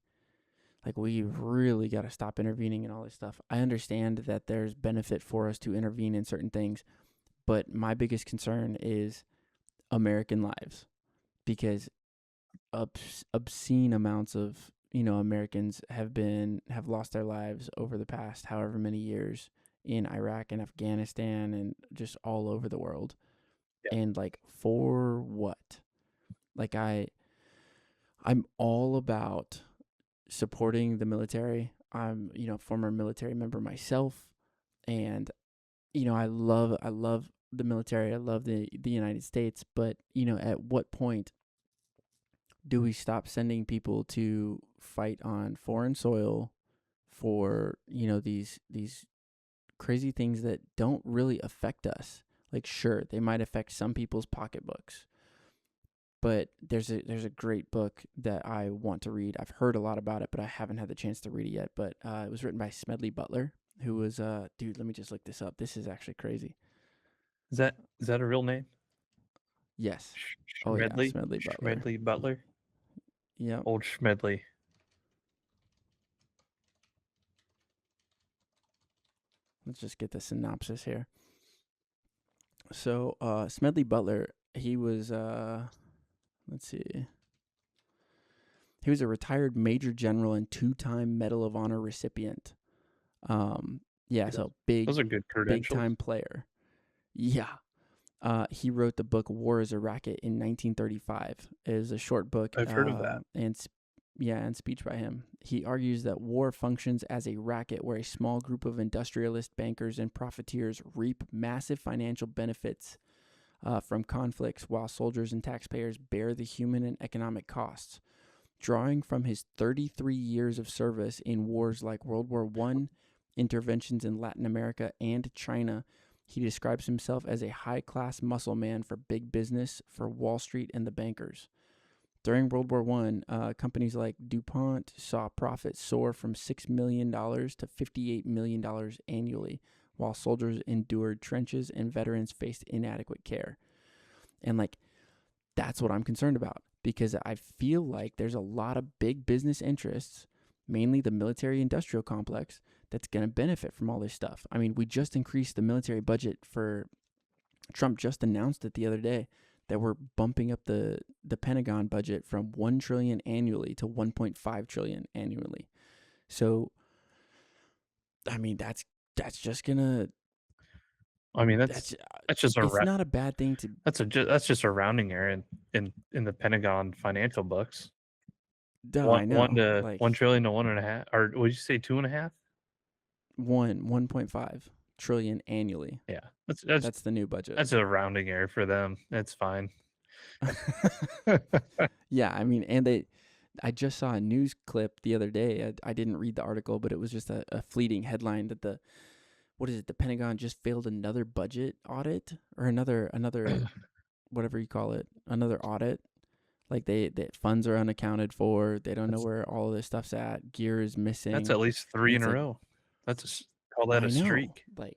we really got to stop intervening in all this stuff. I understand that there's benefit for us to intervene in certain things, but my biggest concern is American lives because obscene amounts of Americans have lost their lives over the past however many years in Iraq and Afghanistan and just all over the world. Yeah. And like for what? Like I'm all about supporting the military. I'm former military member myself, and I love the military. I love the United States, but at what point do we stop sending people to fight on foreign soil for these crazy things that don't really affect us? Like, sure, they might affect some people's pocketbooks, but there's a great book that I want to read. I've heard a lot about it, but I haven't had the chance to read it yet. But it was written by Smedley Butler, who was dude. Let me just look this up. This is actually crazy. Is that a real name? Yes. Oh yeah, Schmedley? Smedley Butler. Schmedley Butler? Yep. Old Schmedley. Let's just get the synopsis here. So Smedley Butler, he was let's see. He was a retired major general and two-time Medal of Honor recipient. Yeah, Yeah, so big those are good big credentials. time player. Yeah. He wrote the book War is a Racket in 1935. It is a short book I've heard of that. and speech by him. He argues that war functions as a racket where a small group of industrialist bankers and profiteers reap massive financial benefits from conflicts while soldiers and taxpayers bear the human and economic costs. Drawing from his 33 years of service in wars like World War I, interventions in Latin America and China, he describes himself as a high-class muscle man for big business, for Wall Street and the bankers. During World War I, companies like DuPont saw profits soar from $6 million to $58 million annually, while soldiers endured trenches and veterans faced inadequate care. And that's what I'm concerned about because I feel like there's a lot of big business interests, mainly the military industrial complex, that's going to benefit from all this stuff. I mean, we just increased the military budget for Trump just announced it the other day that we're bumping up the Pentagon budget from 1 trillion annually to 1.5 trillion annually. So I mean, that's just going to I mean, that's that's just it's not a bad thing to that's just a rounding error in the Pentagon financial books. duh, One I one know. to Like 1 trillion to 1.5, or would you say 2.5? 1.5 trillion annually. Yeah, that's That's the new budget. that's a rounding error for them. That's fine. Yeah, I mean, I just saw a news clip the other day. I didn't read the article, but it was just a fleeting headline that what is it? The Pentagon just failed another budget audit or another whatever you call it, another audit. Like the funds are unaccounted for. They don't know That's where all of this stuff's at. Gear is that's missing. at least And three in it's a like row. Call that a I know, streak. like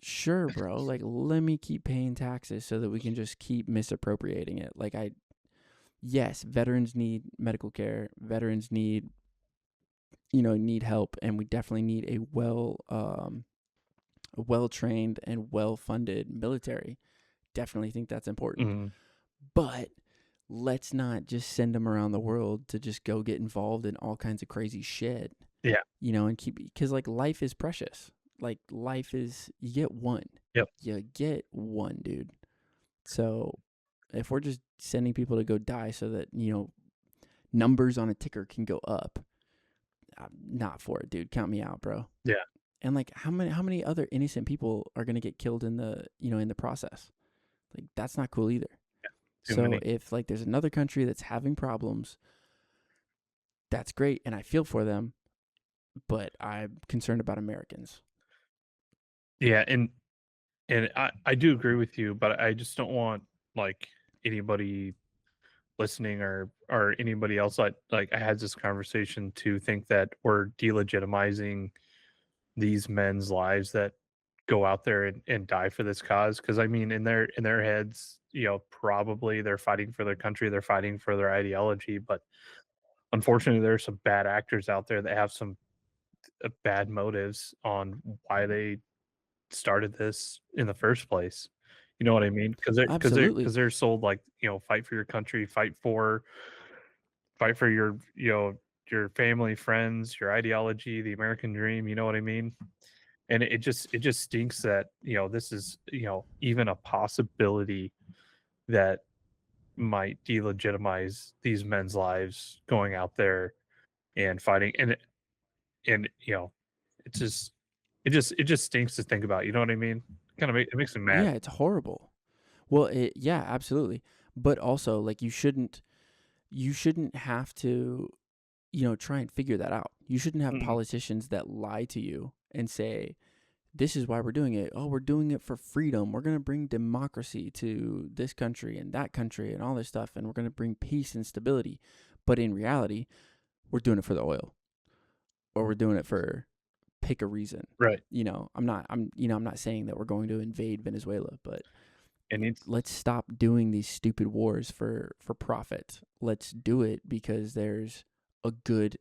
sure, bro. Like, let me keep paying taxes so that we can just keep misappropriating it. Like, yes, veterans need medical care. Veterans need, need help, and we definitely need a well trained and well funded military. Definitely think that's important. Mhm. But let's not just send them around the world to just go get involved in all kinds of crazy shit, Yeah. and keep, because like life is precious. Like life is, you get one. Yep. You get one, dude. So if we're just sending people to go die so that, numbers on a ticker can go up, I'm not for it, dude. Count me out, bro. Yeah. And like how many other innocent people are going to get killed in the process? Like that's not cool either. Too So many. if like there's another country that's having problems, that's great and I feel for them, but I'm concerned about Americans. Yeah, and I do agree with you, but I just don't want like anybody listening or anybody else like I had this conversation to think that we're delegitimizing these men's lives that go out there and die for this cause. Because I mean in their heads, probably they're fighting for their country, they're fighting for their ideology, but unfortunately there are some bad actors out there that have some bad motives on why they started this in the first place. You know what I mean? Because Absolutely. they're sold like, fight for your country, fight for your family, friends, your ideology, the American dream, you know what I mean? And it just stinks that, this is, even a possibility that might delegitimize these men's lives going out there and fighting. And it just stinks to think about, you know what I mean? It makes me mad. Yeah, it's horrible. Well, yeah, absolutely. But also, like, you shouldn't have to, try and figure that out. You shouldn't have Mm-mm. politicians that lie to you and say, this is why we're doing it. Oh, we're doing it for freedom. We're going to bring democracy to this country and that country and all this stuff. And we're going to bring peace and stability. But in reality, we're doing it for the oil, or we're doing it for pick a reason. Right. I'm not saying that we're going to invade Venezuela, but And it's let's stop doing these stupid wars for profit. Let's do it because there's a good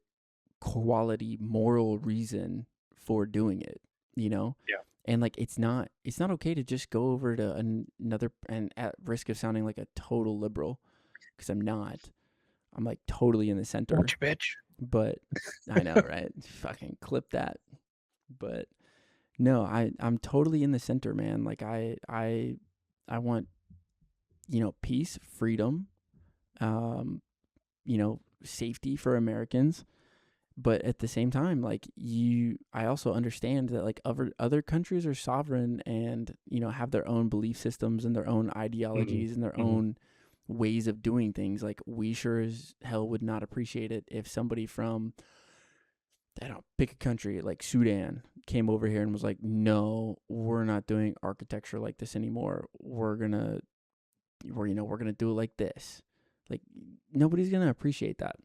quality moral reason for doing it, you know? yeah. And like it's not okay to just go over to another, and at risk of sounding like a total liberal, because I'm not. I'm like totally in the center, Gotcha, bitch. but I know, right? Fucking clip that. But no, I'm totally in the center, man. Like I want, peace, freedom, safety for Americans. But at the same time, like I also understand that like other countries are sovereign and have their own belief systems and their own Mhm. ideologies and their Mhm. own ways of doing things. Like we sure as hell would not appreciate it if somebody from, I don't know, pick a country like Sudan came over here and was like, no, we're not doing architecture like this anymore. We're gonna do it like this. Like nobody's gonna appreciate that.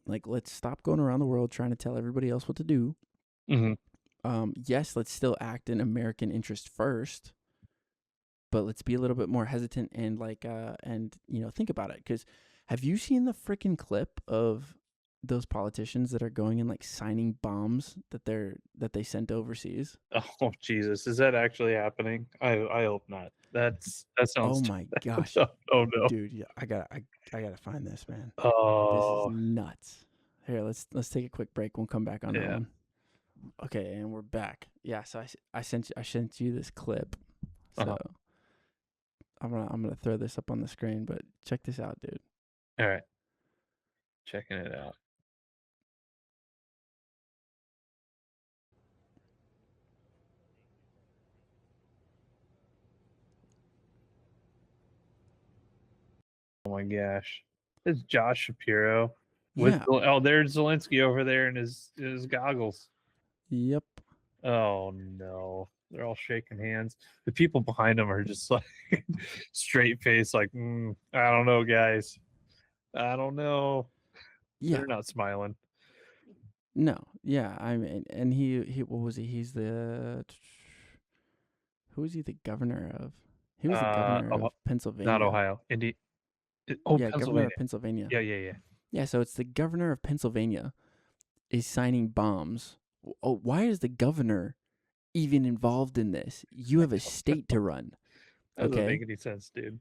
Like let's stop going around the world trying to tell everybody else what to do. Mhm. Yes, let's still act in American interest first, but let's be a little bit more hesitant and think about it. Because have you seen the freaking clip of those politicians that are going and like signing bombs that they sent overseas? Oh, Jesus. Is that actually happening? I hope not. That Oh sounds my gosh, oh, no. dude! Yeah, I gotta find this, man. This is Oh, nuts. Here, let's take a quick break. We'll come back on that yeah. one. Okay, and we're back. Yeah, so I sent you this clip. So Uh-huh. I'm gonna throw this up on the screen, but check this out, dude. Alright. Checking it out. Oh my gosh. It's Josh Shapiro with Yeah. there's Zelensky over there in his goggles. Yep. Oh, no. They're all shaking hands. The people behind them are just like straight face like, I don't know, guys. I don't know." Yeah. They're not smiling. No. Yeah. I mean, and he what was he? He's the Who was he the governor of? He was the Uh, governor Oho- of Not Pennsylvania. Ohio. Oh, Yeah, governor Pennsylvania. of Pennsylvania. Yeah, yeah, yeah. Yeah, so it's the governor of Pennsylvania is signing bombs. Oh, why is the governor even involved in this? You have a state to run, That doesn't make okay? any sense, dude.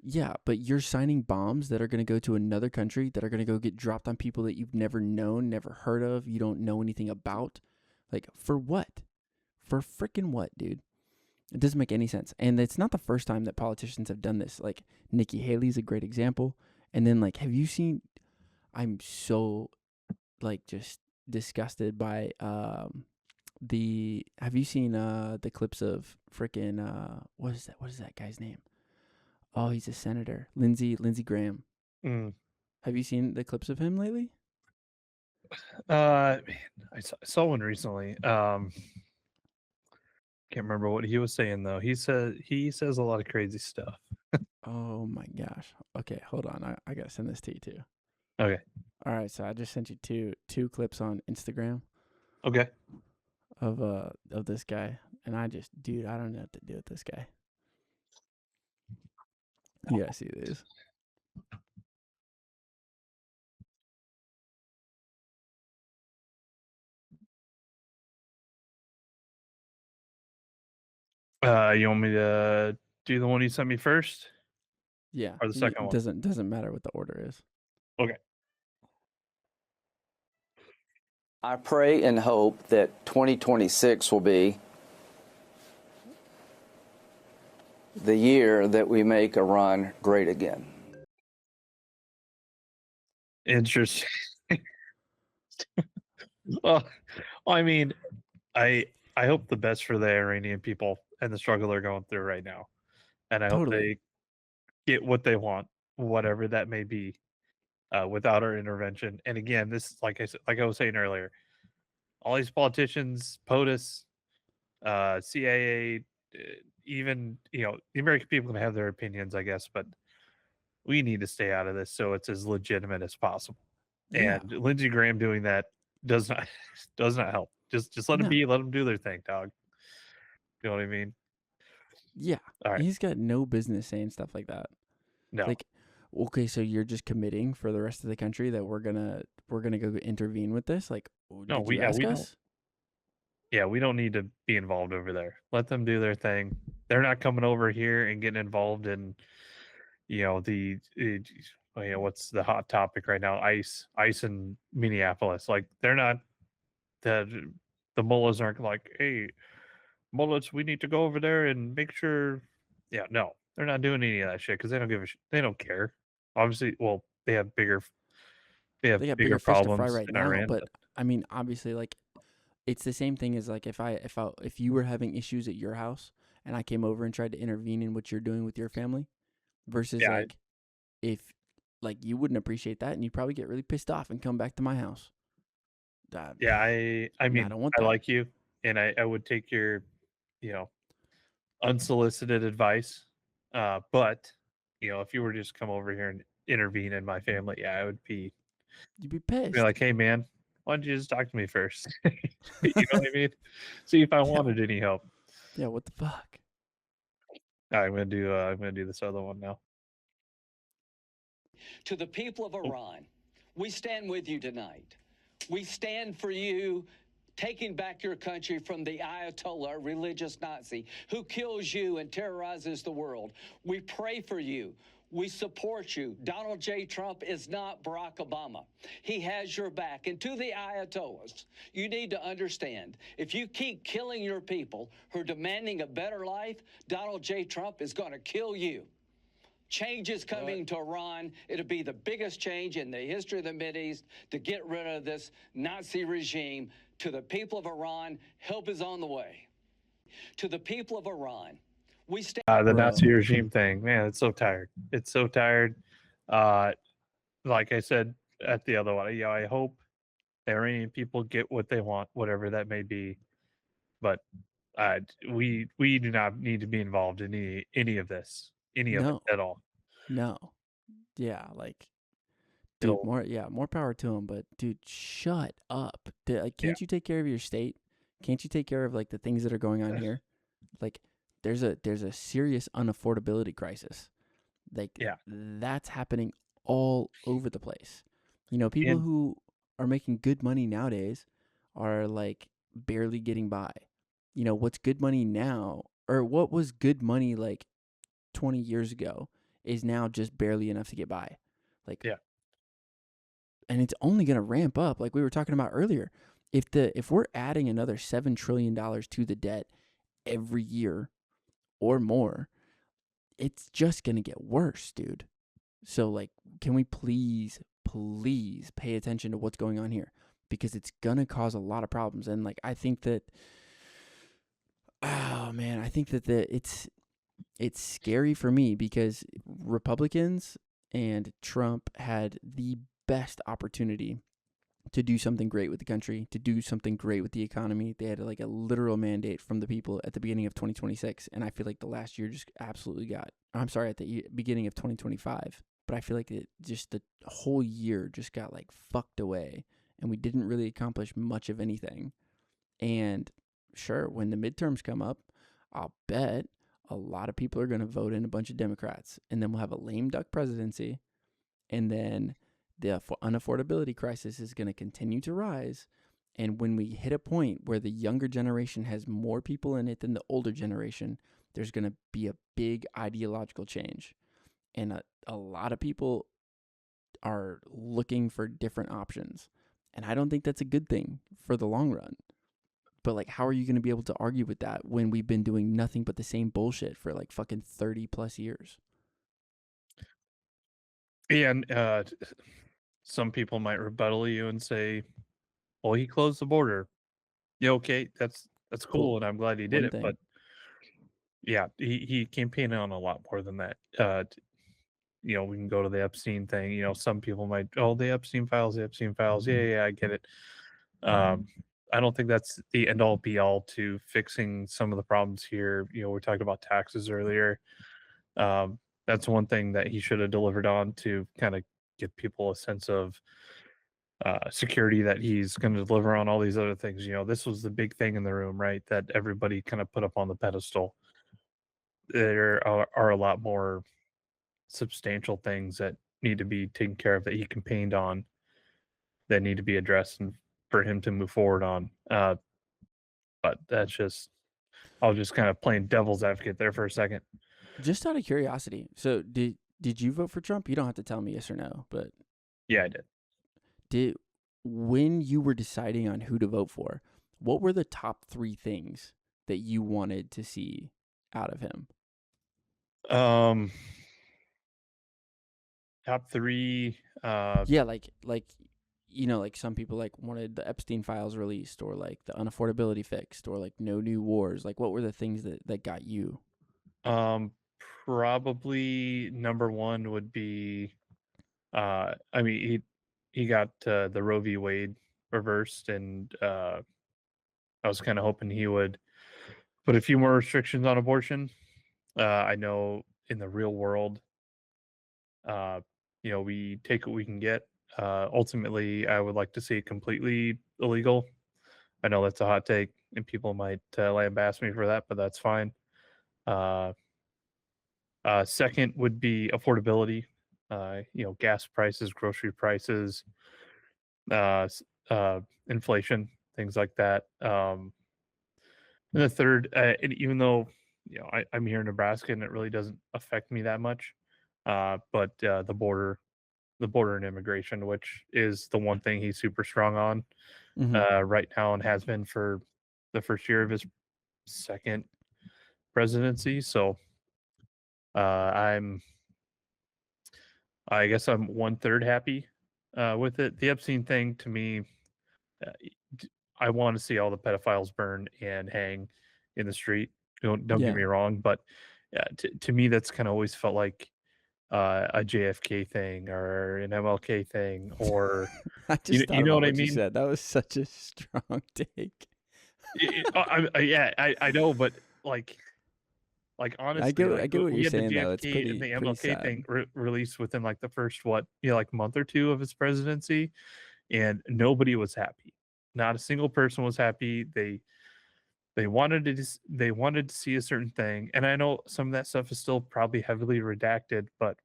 Yeah, but you're signing bombs that are going to go to another country that are going to go get dropped on people that you've never known, never heard of, you don't know anything about. Like, for what? For freaking what, dude? It doesn't make any sense. And it's not the first time that politicians have done this. Like, Nikki Haley's a great example. And then, like, have you seen? I'm so, like, just disgusted by the. Have you seen the clips of freaking what is that? What is that guy's name? Oh, he's a senator, Lindsey Graham. Mm. Have you seen the clips of him lately? Man, I saw one recently. Can't remember what he was saying though. He says a lot of crazy stuff. Oh my gosh. Okay, hold on. I gotta send this to you too. Okay. All right, so I just sent you two clips on Instagram Okay. of this guy, and dude, I don't know what to do with this guy. You gotta see this. You want me to do the one you sent me first Yeah, or the second it one? doesn't matter what the order is. Okay. I pray and hope that 2026 will be the year that we make Iran great again. Interesting. Well, I mean, I I hope the best for the Iranian people and the struggle they're going through right now, and I hope Totally. they get what they want, whatever that may be, without our intervention. And again, this, like I was saying earlier, all these politicians, POTUS, CIA, even the American people can have their opinions, I guess, but we need to stay out of this so it's as legitimate as possible. Yeah. And Lindsey Graham doing that does not does not help. Just let them No. be, let them do their thing, dog. You know what I mean? Yeah. All right. He's got no business saying stuff like that. No. Like, okay, so you're just committing for the rest of the country that we're gonna go intervene with this? Like, No, did you ask we don't. us? Yeah, we don't need to be involved over there. Let them do their thing. They're not coming over here and getting involved in, what's the hot topic right now? Ice in Minneapolis. Like they're not the mullahs aren't like, hey, mullahs, we need to go over there and make sure. Yeah, no, they're not doing any of that shit because they don't give a shit. They don't care. Obviously, well, they have They got bigger bigger fish to fry problems right in now, Iran, but but I mean, obviously, like it's the same thing as like if you were having issues at your house and I came over and tried to intervene in what you're doing with your family versus yeah, like if like you wouldn't appreciate that and you'd probably get really pissed off and come back to my house. Uh, yeah, I and I mean, don't want I that. like you, and I would take your, you know, unsolicited advice. But if you were to just come over here and intervene in my family, yeah, I would You'd be be pissed. like, hey man, why don't you just talk to me first? You know what I mean? See if I Yeah. wanted any help. Yeah, what the fuck? All right, I'm gonna do this other one now. To the people of Oh, Iran, we stand with you tonight. We stand for you taking back your country from the Ayatollah, a religious Nazi, who kills you and terrorizes the world. We pray for you. We support you. Donald J. Trump is not Barack Obama. He has your back. And to the Ayatollahs, you need to understand, if you keep killing your people who are demanding a better life, Donald J. Trump is going to kill you. Change is coming to Iran. It'll be the biggest change in the history of the Mideast to get rid of this Nazi regime. To the people of Iran, help is on the way. To the people of Iran, we stand. the Nazi Bro. regime thing, man, it's so tired. It's so tired. Uh, like I said at the other one, I hope the Iranian people get what they want, whatever that may be. But we do not need to be involved in any of this, any of it No. at all. No. Yeah, like dude, It'll, more power to him, but dude, shut up. Like, yeah, can't you take care of your state? Can't you take care of like the things that are going on here? Like there's a serious unaffordability crisis. Like Yeah. that's happening all over the place. People And who are making good money nowadays are like barely getting by. What's good money now, or what was good money like 20 years ago, is now just barely enough to get by. Like, yeah. and it's only going to ramp up, like we were talking about earlier. If we're adding another $7 trillion to the debt every year or more, it's just going to get worse, dude. So, like, can we please pay attention to what's going on here? Because it's going to cause a lot of problems. And, like, I think that, oh, man, I think that it's scary for me because Republicans and Trump had the best opportunity to do something great with the country, to do something great with the economy. They had like a literal mandate from the people at the beginning of 2026. And I feel like the last year just absolutely at the beginning of 2025. But I feel like the whole year just got like fucked away and we didn't really accomplish much of anything. And sure, when the midterms come up, I'll bet a lot of people are going to vote in a bunch of Democrats. And then we'll have a lame duck presidency. And then the unaffordability crisis is going to continue to rise. And when we hit a point where the younger generation has more people in it than the older generation, there's going to be a big ideological change. And a lot of people are looking for different options. And I don't think that's a good thing for the long run. But like, how are you going to be able to argue with that when we've been doing nothing but the same bullshit for like fucking 30 plus years? And some people might rebuttal you and say, "Well, he closed the border." Yeah, okay, that's cool, Well, and I'm glad he did one it. But thing. yeah, he campaigned on a lot more than that. We can go to the Epstein thing. Some people might, oh, the Epstein files, the Epstein files. Yeah, yeah, I get it. I don't think that's the end all be all to fixing some of the problems here. We talked about taxes earlier. That's one thing that he should have delivered on to kind of give people a sense of security that he's going to deliver on all these other things. This was the big thing in the room, right? That everybody kind of put up on the pedestal. There are a lot more substantial things that need to be taken care of that he campaigned on that need to be addressed and for him to move forward on. But that's just, I was just kind of playing devil's advocate there for a second. Just out of curiosity, so did you vote for Trump? You don't have to tell me yes or no, but Yeah, I did. did when you were deciding on who to vote for, what were the top 3 things that you wanted to see out of him? Um, Top three. Yeah, like like some people like wanted the Epstein files released or like the unaffordability fixed or like no new wars. Like what were the things that got you? Um, Probably number one would be. I mean, he got the Roe v. Wade reversed, and I was kind of hoping he would put a few more restrictions on abortion. I know in the real world, uh, we take what we can get. Ultimately, I would like to see it completely illegal. I know that's a hot take, and people might lambaste me for that, but that's fine. Uh, Second would be affordability. Gas prices, grocery prices, uh, inflation, things like that. And the third, and even though I'm here in Nebraska and it really doesn't affect me that much, but the border and immigration, which is the one thing he's super strong on Mm-hmm. right now and has been for the first year of his second presidency. So I'm, I guess I'm 1/3 happy with it. The Epstein thing to me, uh, I want to see all the pedophiles burn and hang in the street. Don't get Yeah. me wrong, but to me, that's kind of always felt like a JFK thing or an MLK thing, or I just thought you know about what I what you mean? said. That was such a strong take. Yeah, I know, but honestly, I get what we you're had the saying though. It's JFK and pretty the pretty MLK sad. thing released within like the first like month or two of his presidency, and nobody was happy. Not a single person was happy. they wanted to see a certain thing, and I know some of that stuff is still probably heavily redacted, but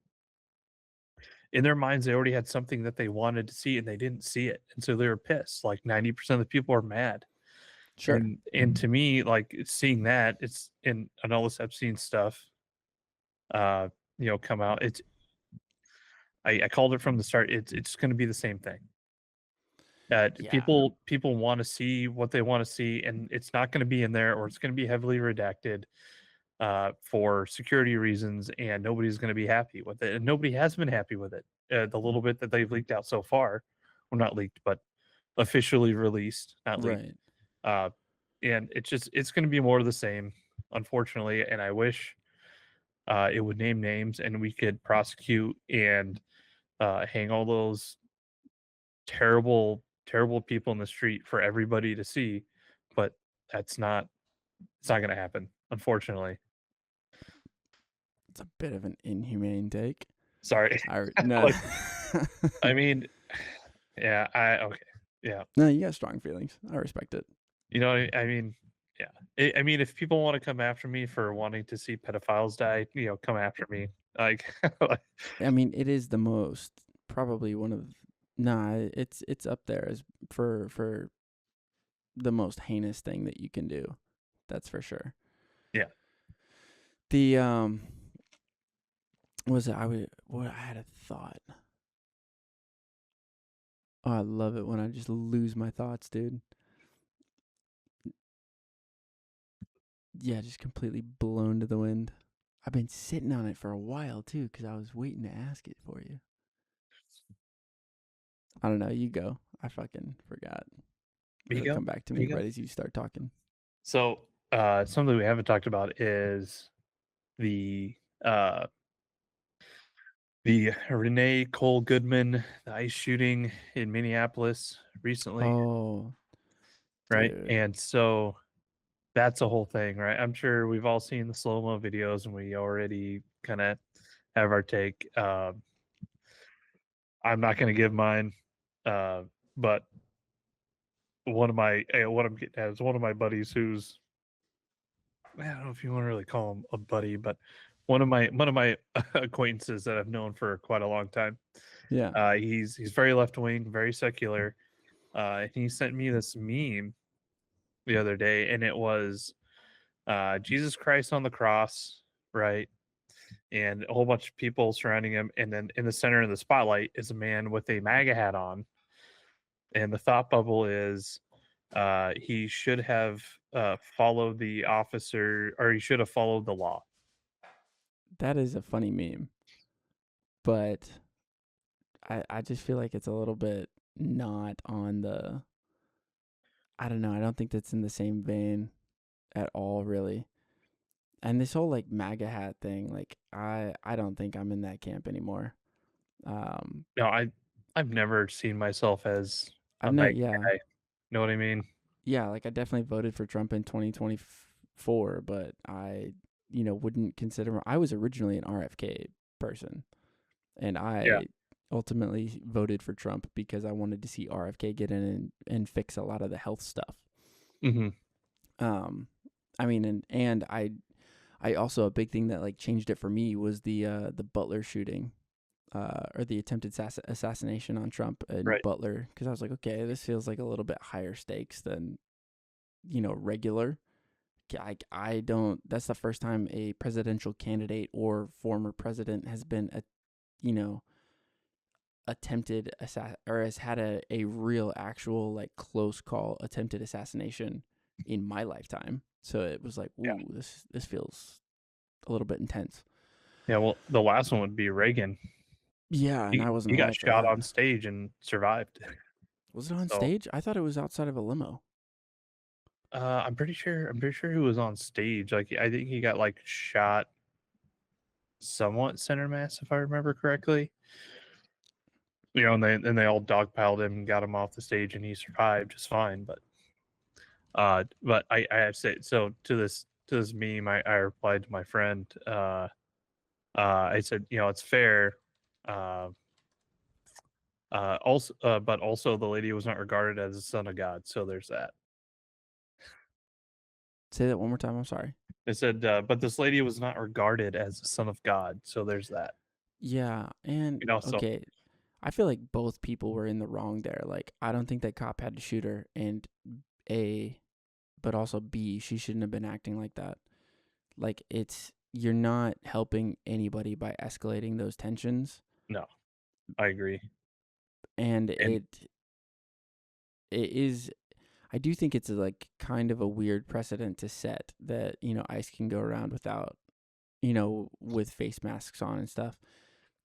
in their minds, they already had something that they wanted to see, and they didn't see it, and so they were pissed. Like 90% of the people are mad, Sure. and to me, like seeing that, it's in an all this Epstein stuff, uh, come out. I called it from the start. It's going to be the same thing. Yeah. People want to see what they want to see, and it's not going to be in there, or it's going to be heavily redacted for security reasons, and nobody's going to be happy with it, and nobody has been happy with it. The little bit that they've leaked out so far, well, not leaked, but officially released, not leaked. Right. Uh, and it's going to be more of the same, unfortunately. And I wish it would name names, and we could prosecute and hang all those terrible people in the street for everybody to see, but that's not it's not going to happen, unfortunately. It's a bit of an inhumane take. Sorry. No. I mean, yeah, okay. Yeah. No, you got strong feelings. I respect it. I mean, yeah. I mean, if people want to come after me for wanting to see pedophiles die, come after me. Like, I mean, it is the most probably one of it's up there as for the most heinous thing that you can do. That's for sure. Yeah. The was it I had a thought. Oh, I love it when I just lose my thoughts, dude. Yeah, just completely blown to the wind. I've been sitting on it for a while too, because I was waiting to ask it for you. I don't know. You go. I fucking forgot. It'll come back to me right as you start talking. So, something we haven't talked about is the Renee Cole Goodman, the ICE shooting in Minneapolis recently, Oh, right? dude. And so that's a whole thing, right? I'm sure we've all seen the slow-mo videos, and we already kind of have our take. I'm not going to give mine, but what I'm getting at is one of my buddies who's, I don't know if you want to really call him a buddy, but one of my acquaintances that I've known for quite a long time. Yeah. He's very left wing, very secular. And he sent me this meme the other day, and it was Jesus Christ on the cross, right? And a whole bunch of people surrounding him, and then in the center of the spotlight is a man with a MAGA hat on, and the thought bubble is he should have followed the officer, or he should have followed the law. That is a funny meme. But I just feel like it's a little bit not on the I don't know, I don't think that's in the same vein at all really. And this whole like MAGA hat thing, like I don't think I'm in that camp anymore. No, I've never seen myself as a I've never MAGA yeah. guy. Know what I mean? Yeah, like I definitely voted for Trump in 2024, but I wouldn't consider I was originally an RFK person. And Yeah. I ultimately voted for Trump because I wanted to see RFK get in and fix a lot of the health stuff. Mm-hmm. I mean, and I also a big thing that like changed it for me was the Butler shooting, or the attempted assassination on Trump and Right. Butler, because I was like, okay, this feels like a little bit higher stakes than regular. I don't. That's the first time a presidential candidate or former president has been attempted or has had a real actual like close call attempted assassination in my lifetime. So it was like, ooh, Yeah. this feels a little bit intense. Yeah. Well, the last one would be Reagan. Yeah, and I wasn't He got alive for shot that. on stage and survived. Was it on So, stage? I thought it was outside of a limo. I'm pretty sure he was on stage. Like I think he got like shot somewhat center mass, if I remember correctly. And they all dogpiled him and got him off the stage, and he survived just fine. But I have to say, so to this meme, I replied to my friend. I said, it's fair. Uh, but also the lady was not regarded as a son of God, so there's that. Say that one more time. I'm sorry. They said, but this lady was not regarded as a son of God. So there's that. Yeah, and So okay, I feel like both people were in the wrong there. Like, I don't think that cop had to shoot her, and A, but also B, she shouldn't have been acting like that. Like, you're not helping anybody by escalating those tensions, no, I agree. and it is. I do think it's like kind of a weird precedent to set that ICE can go around without with face masks on and stuff.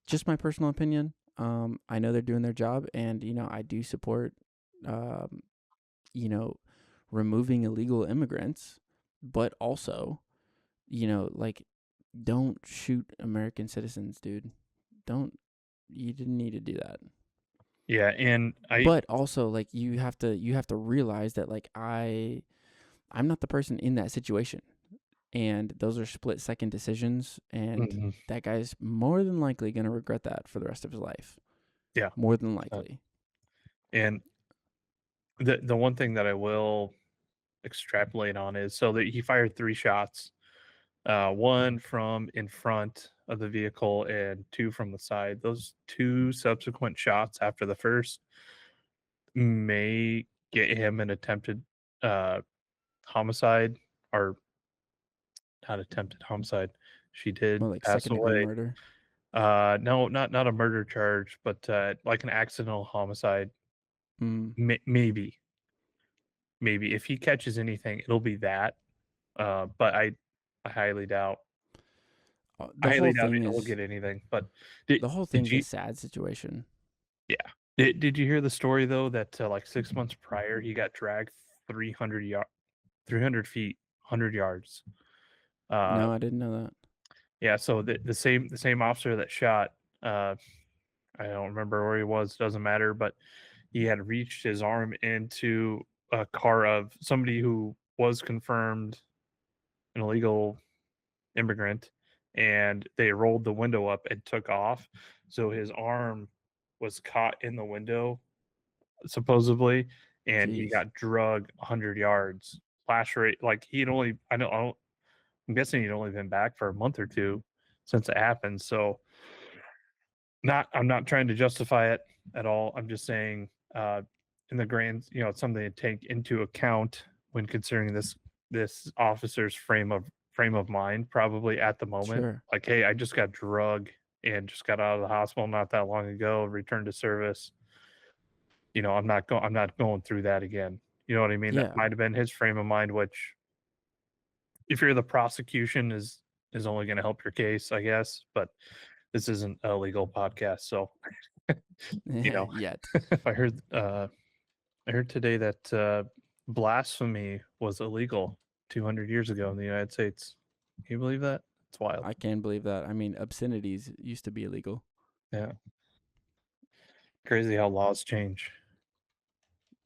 Just my personal opinion. I know they're doing their job, and I do support, um, you know, removing illegal immigrants, but also, like, don't shoot American citizens, dude. Don't. You didn't need to do that. Yeah, and But also, like, you have to realize that, like, I'm not the person in that situation, and those are split second decisions, and that guy's more than likely going to regret that for the rest of his life. Yeah, More than likely. And the one thing that I will extrapolate on is so that he fired 3 shots, one from in front of the vehicle and 2 from the side. Those 2 subsequent shots after the first may get him an attempted homicide, or not attempted homicide. She did More like pass second-degree away. murder. No, not a murder charge, but like an accidental homicide. Mm. Maybe if he catches anything, it'll be that. But I highly doubt. The whole That thing he'll is get anything. But did the whole did thing's a you? sad situation. Yeah. Did you hear the story though that like 6 months prior he got dragged 300 feet, 100 yards. No, I didn't know that. Yeah. So the same officer that shot. I don't remember where he was. Doesn't matter. But he had reached his arm into a car of somebody who was confirmed an illegal immigrant, and they rolled the window up and took off. So his arm was caught in the window, supposedly, and he Jeez. got drugged 100 yards. Flash rate, like he'd only, I'm guessing he'd only been back for a month or two since it happened. So, I'm not trying to justify it at all. I'm just saying, in the grand, it's something to take into account when considering this officer's frame of mind, probably at the moment. Sure. Like, hey, I just got drugged and just got out of the hospital not that long ago, returned to service. I'm not going through that again. You know what I mean? That Yeah. might have been his frame of mind, which, if you're the prosecution, is only going to help your case, I guess. But this isn't a legal podcast, so Yet. I heard today that blasphemy was illegal 200 years ago in the United States. Can you believe that? It's wild. I can't believe that. I mean, obscenities used to be illegal. Yeah. Crazy how laws change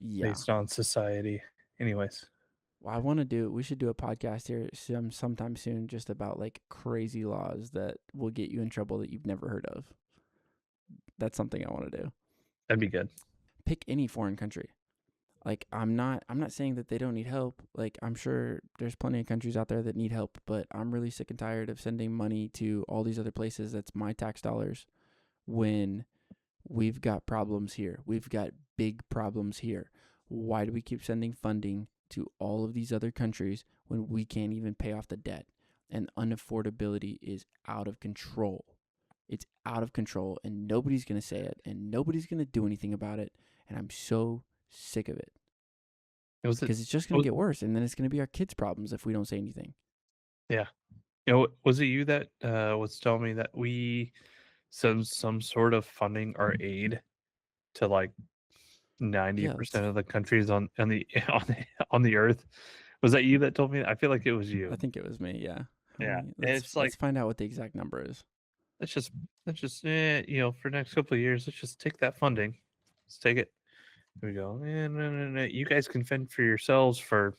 Yeah. based on society. Anyways, Well, we should do a podcast here sometime soon just about like crazy laws that will get you in trouble that you've never heard of. That's something I want to do. that'd be good. Pick any foreign country. Like, I'm not saying that they don't need help. Like, I'm sure there's plenty of countries out there that need help, but I'm really sick and tired of sending money to all these other places that's my tax dollars when we've got problems here. We've got big problems here. Why do we keep sending funding to all of these other countries when we can't even pay off the debt? And unaffordability is out of control. It's out of control, and nobody's going to say it, and nobody's going to do anything about it. And I'm so sick of it. Because it's just going to get worse, and then it's going to be our kids' problems if we don't say anything. Yeah. Was it you that was telling me that we send some sort of funding or aid to like 90% of the countries on the on the earth? Was that you that told me that? I feel like it was you. I think it was me. Yeah. Yeah. Let's find out what the exact number is. Let's just for the next couple of years, let's just take that funding. Let's take it. Here we go. No. You guys can fend for yourselves for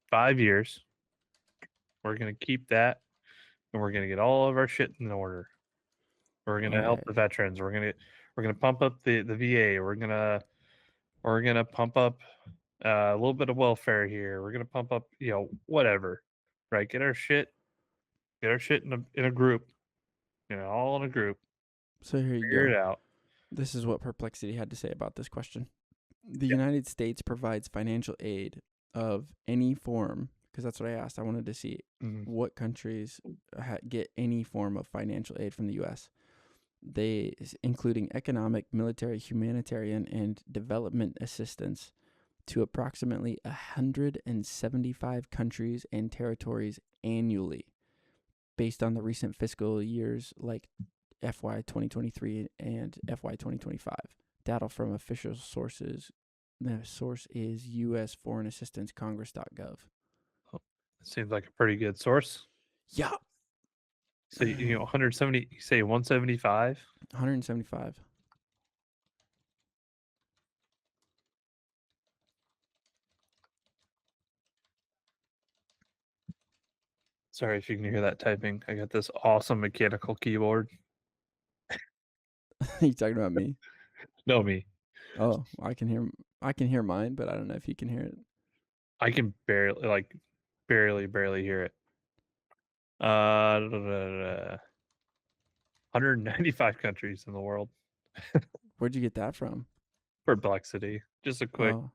5 years. We're gonna keep that, and we're gonna get all of our shit in order. We're gonna help the veterans. We're gonna pump up the VA. We're gonna pump up a little bit of welfare here. We're gonna pump up, whatever. right? Get our shit in a group, all in a group. So here you Figure go. it out. This is what Perplexity had to say about this question. The Yep. United States provides financial aid of any form, because that's what I asked. I wanted to see Mhm. what countries get any form of financial aid from the U.S. Including economic, military, humanitarian, and development assistance to approximately 175 countries and territories annually, based on the recent fiscal years like FY 2023 and FY 2025. Data from official sources. The source is U.S. Foreign Assistance Congress.gov. Seems like a pretty good source. Yeah. So 170. You say 175. 175. Sorry if you can hear that typing. I got this awesome mechanical keyboard. You talking about me? No, me. Oh, I can hear mine, but I don't know if you can hear it. I can barely hear it. 195 countries in the world. Where'd you get that from? Perplexity. Just a quick. Oh,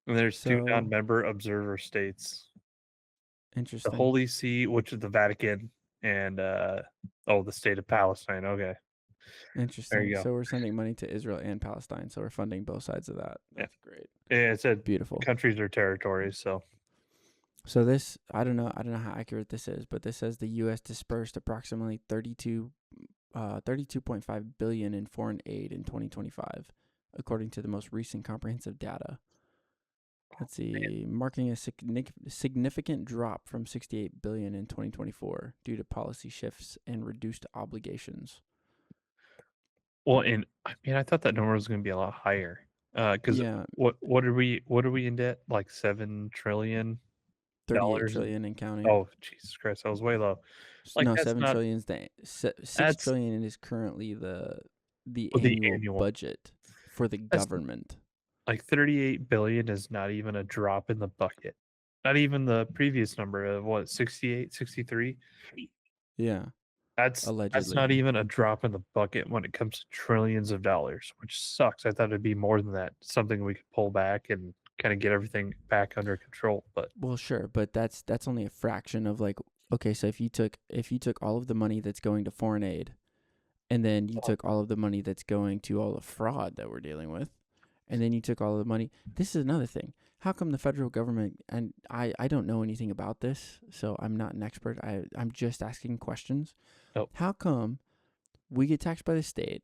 And there's two so non-member observer states: the interesting. Holy See, which is the Vatican, and the state of Palestine. Okay, there Interesting. you go. So we're sending money to Israel and Palestine. So we're funding both sides of that. Yeah. That's great. Yeah, it said Beautiful. countries or territories. So So this, I don't know how accurate this is, but this says the U.S. dispersed approximately 32.5 billion in foreign aid in 2025, according to the most recent comprehensive data. Let's see, marking a significant drop from 68 billion in 2024 due to policy shifts and reduced obligations. well, and I mean, I thought that number was going to be a lot higher. Because Yeah, what are we in debt? Like $7 trillion. 38 trillion and counting. Oh, Jesus Christ, that was way low. Like No, that's 7 not trillion is the 6 that's trillion is currently the the annual annual. budget for the That's government. like 38 billion is not even a drop in the bucket. Not even the previous number of what 68, 63. Yeah, That's allegedly. not even a drop in the bucket when it comes to trillions of dollars, which sucks. I thought it'd be more than that. Something we could pull back and kind of get everything back under control. But Well, sure, but that's only a fraction of like, okay, so if you took all of the money that's going to foreign aid, and then you took all of the money that's going to all the fraud that we're dealing with, and then you took all of the money. This is another thing. How come the federal government, and I don't know anything about this, so I'm not an expert. I'm just asking questions. Oh. How come we get taxed by the state,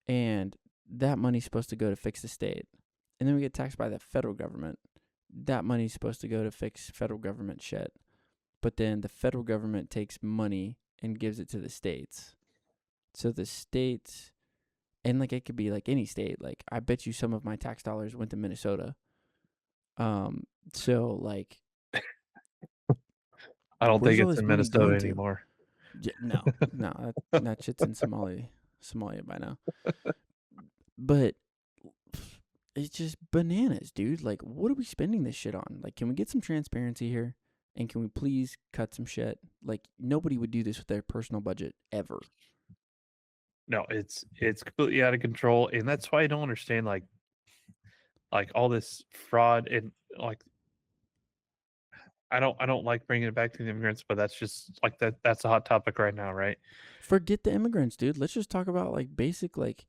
and that money's supposed to go to fix the state, and then we get taxed by the federal government? That money's supposed to go to fix federal government shit, but then the federal government takes money and gives it to the states. So the states, and like it could be like any state. Like I bet you some of my tax dollars went to Minnesota. So like, I don't where's think all it's this in money Minnesota going to? anymore. Yeah, no, that shit's in Somalia by now. But it's just bananas, dude. Like, what are we spending this shit on? Like, can we get some transparency here? And can we please cut some shit? Like, nobody would do this with their personal budget ever. No, it's completely out of control, and that's why I don't understand like all this fraud and like I don't like bringing it back to the immigrants, but that's just like that's a hot topic right now, right? Forget the immigrants, dude. Let's just talk about like basic, like,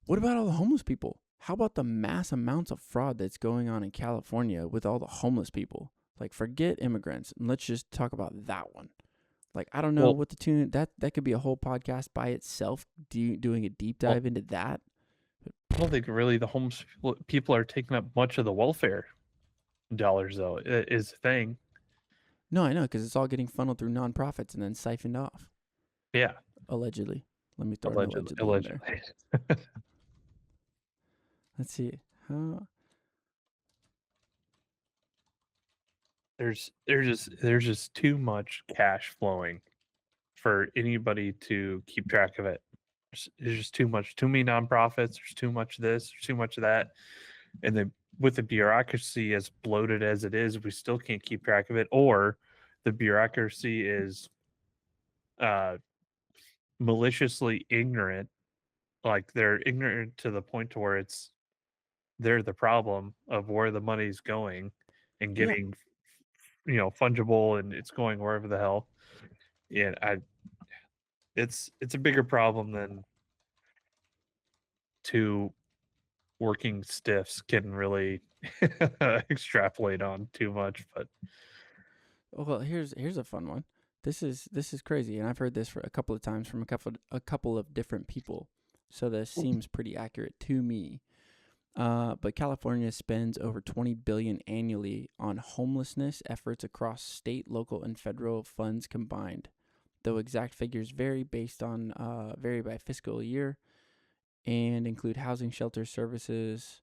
what about all the homeless people? How about the mass amounts of fraud that's going on in California with all the homeless people? Like, forget immigrants and let's just talk about that one. Like, I don't know Well, what the tune that could be a whole podcast by itself, doing a deep well, dive into that. I don't think really the homeless people are taking up much of the welfare dollars, though. Is the thing. No, I know, because it's all getting funneled through nonprofits and then siphoned off. Yeah, Allegedly. Let me throw an allegedly. allegedly in there. Let's see. there's just too much cash flowing for anybody to keep track of it. There's just too many nonprofits. There's too much of this. There's too much of that. and with the bureaucracy as bloated as it is, we still can't keep track of it, or the bureaucracy is uh, maliciously ignorant. Like they're ignorant to the point to where they're the problem of where the money's going and Yeah. getting fungible, and it's going wherever the hell. Yeah, it's a bigger problem than two working stiffs can really extrapolate on too much. But Well, here's a fun one. This is crazy, and I've heard this for a couple of times from a couple of different people. So this seems pretty accurate to me. But California spends over $20 billion annually on homelessness efforts across state, local, and federal funds combined. Though exact figures vary by fiscal year and include housing, shelters, services,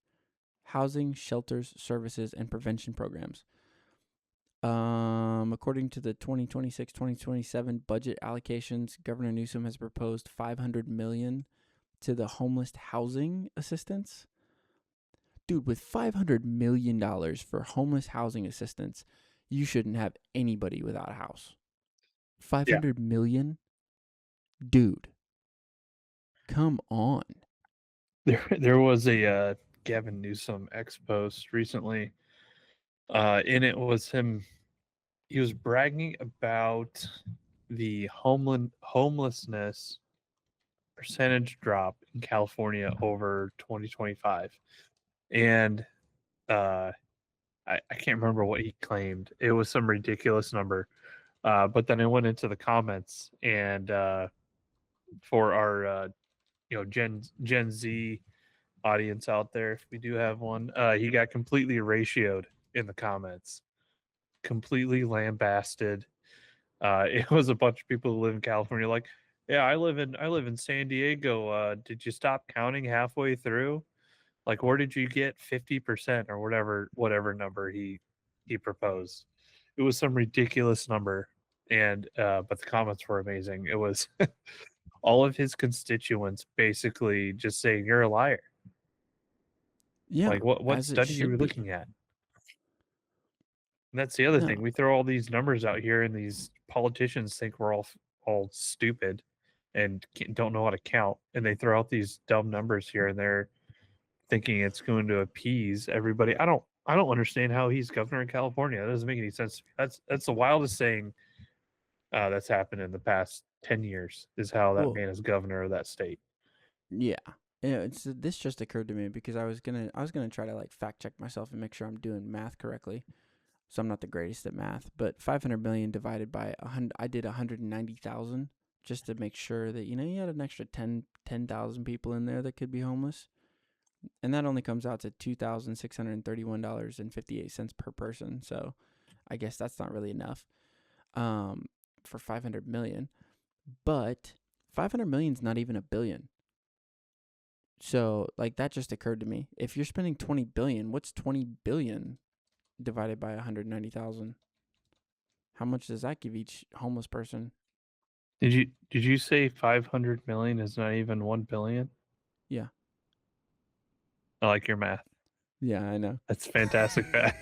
and prevention programs. According to the 2026-2027 budget allocations, Governor Newsom has proposed $500 million to the homeless housing assistance. Dude, with $500 million for homeless housing assistance, you shouldn't have anybody without a house. $500 million? Dude, come on. there was a Gavin Newsom X post recently. And it was him. He was bragging about the homelessness percentage drop in California over 2025, and I can't remember what he claimed. It was some ridiculous number. But then I went into the comments, and for our Gen Z audience out there, if we do have one, he got completely ratioed in the comments, completely lambasted. It was a bunch of people who live in California, like, yeah, I live in San Diego. Did you stop counting halfway through? Like, where did you get 50% or whatever number he proposed? It was some ridiculous number, and but the comments were amazing. It was all of his constituents basically just saying you're a liar. Yeah, Like, what as it study are you should be. looking at? And that's the other thing. No. We throw all these numbers out here, and these politicians think we're all stupid and don't know how to count, and they throw out these dumb numbers here and there, thinking it's going to appease everybody. I don't understand how he's governor in California. That doesn't make any sense to me. That's the wildest thing that's happened in the past 10 years. Is how that Well, man is governor of that state. yeah. Yeah, this just occurred to me because I was gonna try to like fact check myself and make sure I'm doing math correctly. So I'm not the greatest at math, but 500 million divided by 100, I did 190,000 just to make sure that you had an extra 10,000 people in there that could be homeless, and that only comes out to $2,631.58 per person. So I guess that's not really enough for 500 million, but 500 million is not even a billion. So like that just occurred to me. If you're spending 20 billion, what's 20 billion divided by 190,000? How much does that give each homeless person? Did you say 500 million is not even 1 billion? Yeah. I like your math. Yeah, I know. That's fantastic math.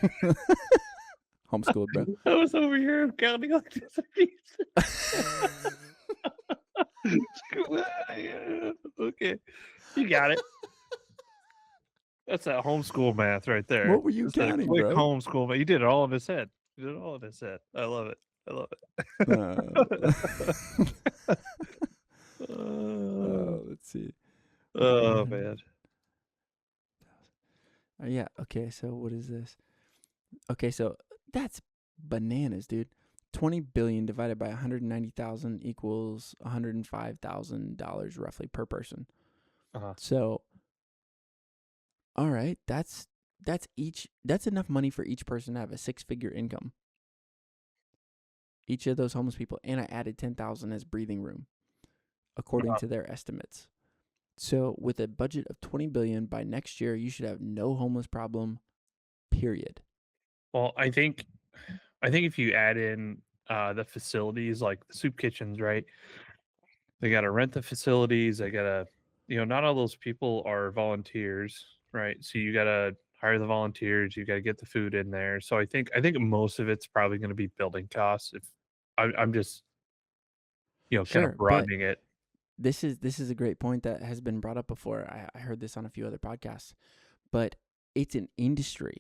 Homeschooled, bro. I was over here counting like this. Okay, you got it. That's that homeschool math right there. What were you That's that counting, quick bro? homeschool math. You did it all in his head. You did it all in his head. I love it. I love it. Let's see. Oh man. Yeah. Okay. So what is this? Okay. So that's bananas, dude. 20 billion divided by 190,000 equals $105,000 roughly per person. Uh-huh. So, all right, that's enough money for each person to have a 6-figure income. Each of those homeless people, and I added 10,000 as breathing room, according to their estimates. So, with a budget of 20 billion by next year, you should have no homeless problem. Period. Well, I think if you add in the facilities like the soup kitchens, right? They got to rent the facilities. They got to, not all those people are volunteers, right? So you got to hire the volunteers. You got to get the food in there. So I think most of it's probably going to be building costs. If I'm just kind of Sure, but broadening it. this is a great point that has been brought up before. I heard this on a few other podcasts, but it's an industry.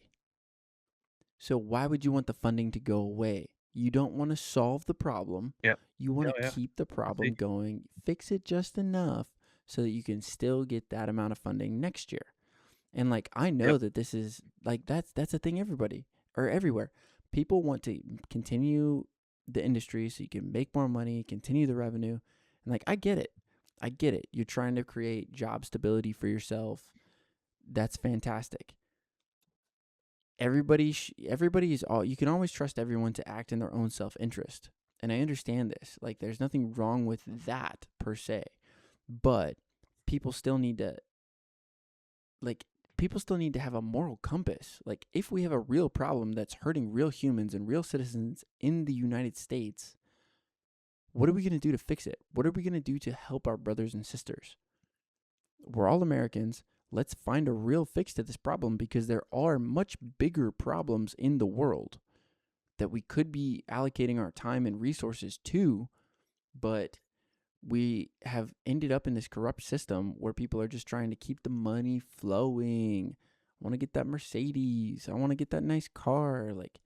So why would you want the funding to go away? You don't want to solve the problem. Yeah. You want Oh, to yeah. keep the I problem see. going, fix it just enough so that you can still get that amount of funding next year. And like I know Yep. that this is like that's a thing everybody or everywhere. People want to continue the industry so you can make more money, continue the revenue. And like I get it. I get it. You're trying to create job stability for yourself. That's fantastic. Everybody is all you can always trust everyone to act in their own self-interest. And I understand this. Like there's nothing wrong with that per se. But people still need to like people still need to have a moral compass. Like if we have a real problem that's hurting real humans and real citizens in the United States, what are we going to do to fix it? What are we going to do to help our brothers and sisters? We're all Americans. Let's find a real fix to this problem because there are much bigger problems in the world that we could be allocating our time and resources to, but we have ended up in this corrupt system where people are just trying to keep the money flowing. I want to get that Mercedes. I want to get that nice car. Like,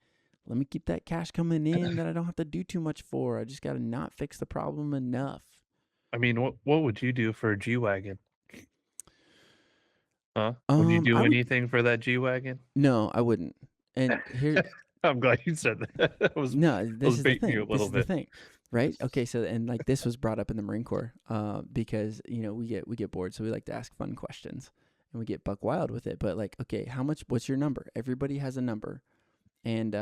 let me keep that cash coming in that I don't have to do too much for. I just got to not fix the problem enough. I mean, what would you do for a G-Wagon? Huh? Would you do I would anything for that G-Wagon? no, I wouldn't. And here I'm glad you said that. I was no, this is the baiting you a thing. This little is the bit. thing. Right? Okay, so and like this was brought up in the Marine Corps because, we get bored, so we like to ask fun questions and we get buck wild with it. But like, okay, what's your number? Everybody has a number. And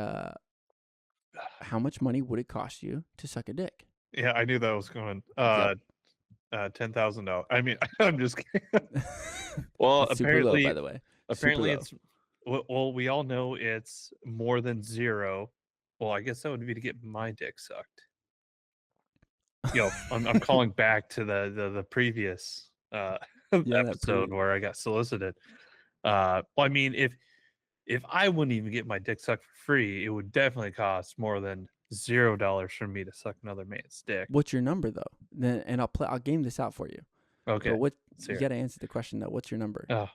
how much money would it cost you to suck a dick? Yeah, I knew that was going. Yep. $10,000. I mean, I'm just kidding. Well, That's super low, by the way. Super low. it's well, we all know it's more than zero. Well, I guess that would be to get my dick sucked. I'm calling back to the previous Yeah, episode where I got solicited. Well, I mean, if I wouldn't even get my dick sucked for free, it would definitely cost more than $0 for me to suck another man's dick. What's your number though? Then and I'll game this out for you. Okay. But what let's you hear it. got to answer the question though. What's your number? Oh.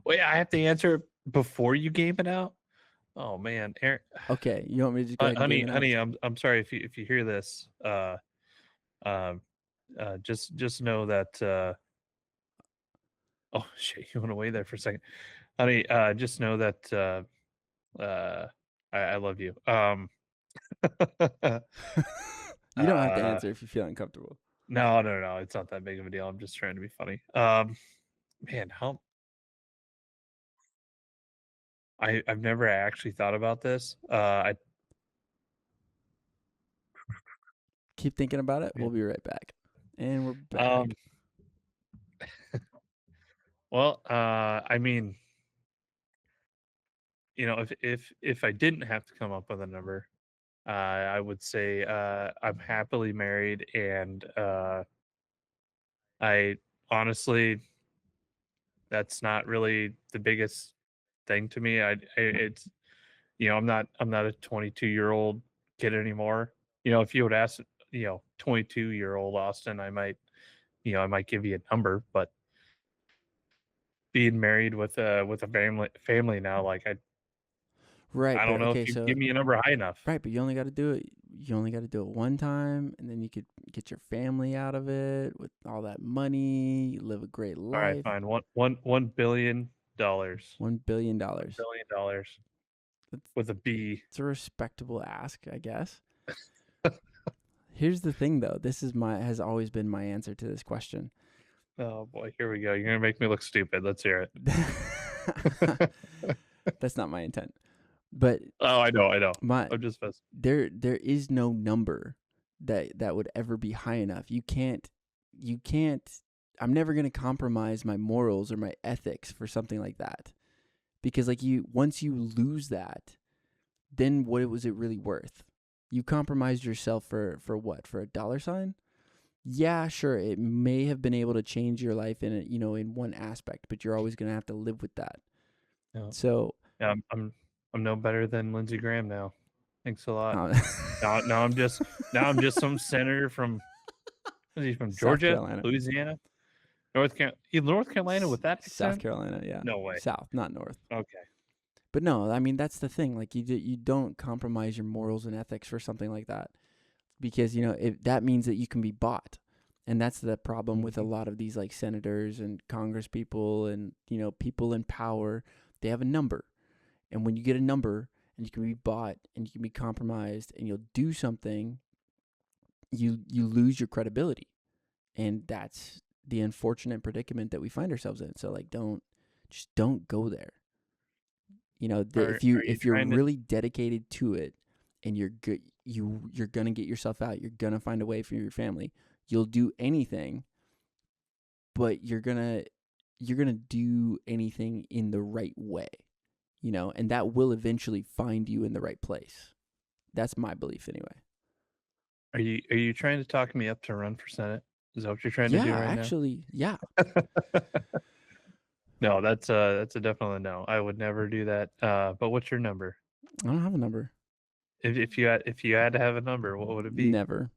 Wait, I have to answer before you game it out? Oh man, Aaron. Okay, you want me to just go ahead and game it out? Honey, I'm sorry if you hear this. Just know that. Oh shit, you went away there for a second, honey. Just know that. I love you. You don't have to uh, answer if you feel uncomfortable. no, it's not that big of a deal. I'm just trying to be funny. Man, how I've never actually thought about this. Keep thinking about it. Yeah. We'll be right back. And we're back. Well, I mean, if I didn't have to come up with a number, I would say I'm happily married, and I honestly, that's not really the biggest thing to me. It's I'm not a 22-year-old kid anymore. If you would ask 22-year-old Austin, I might give you a number, but being married with a family now, like Right, I but don't know okay, if you so give me a number high enough. right, but you only got to do it. You only got to do it one time, and then you could get your family out of it with all that money. You live a great All right, life. fine. $1 billion. $1 billion. $1 billion That's, with a B. it's a respectable ask, I guess. Here's the thing, though. This has always been my answer to this question. Oh boy, here we go. You're gonna make me look stupid. Let's hear it. That's not my intent. But Oh, I know. my I'm just messing. there is no number that would ever be high enough. You can't I'm never going to compromise my morals or my ethics for something like that. Because once you lose that, then what was it really worth? You compromised yourself for what? For a dollar sign? Yeah, sure, it may have been able to change your life in in one aspect, but you're always going to have to live with that. Yeah. So Yeah, I'm no better than Lindsey Graham now. Thanks a lot. uh, Now I'm just some senator from what is he from South Georgia, Carolina. Louisiana, North Carolina with that South accent? Carolina, yeah. No way. South, not north. Okay. But no, I mean that's the thing. Like you don't compromise your morals and ethics for something like that, because that means that you can be bought, and that's the problem with a lot of these like senators and Congress people and people in power. They have a number, and when you get a number and you can be bought and you can be compromised and you'll do something, you lose your credibility, and that's the unfortunate predicament that we find ourselves in. So like don't go there. Are If you're you trying to really dedicated to it and you're good, you're gonna get yourself out. You're gonna find a way for your family. You'll do anything, but you're gonna do anything in the right way, and that will eventually find you in the right place. That's my belief anyway. are you trying to talk me up to run for Senate? Is that what you're trying to do Yeah, right actually, yeah. now? No, that's a definitely no. I would never do that. But what's your number? I don't have a number. If you had to have a number, what would it be? Never.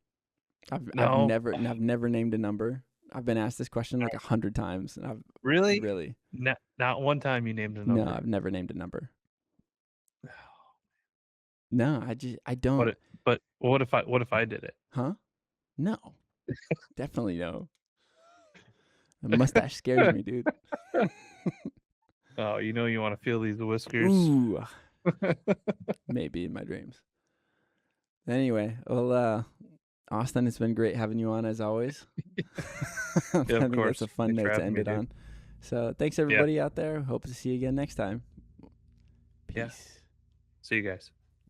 I've No. never named a number. I've been asked this question like 100 times, and I've Really? really Not one time you named a number. no. I've never named a number. No, I don't. But what if I did it? Huh? No. Definitely no. The mustache scares me, dude. Oh, you want to feel these whiskers. Ooh. Maybe in my dreams. Anyway, well, Austin, it's been great having you on as always. I think course. that's a fun Thanks for note to having end me, it dude. on. So thanks everybody out there. Hope to see you again next time. Peace. Yeah. See you guys.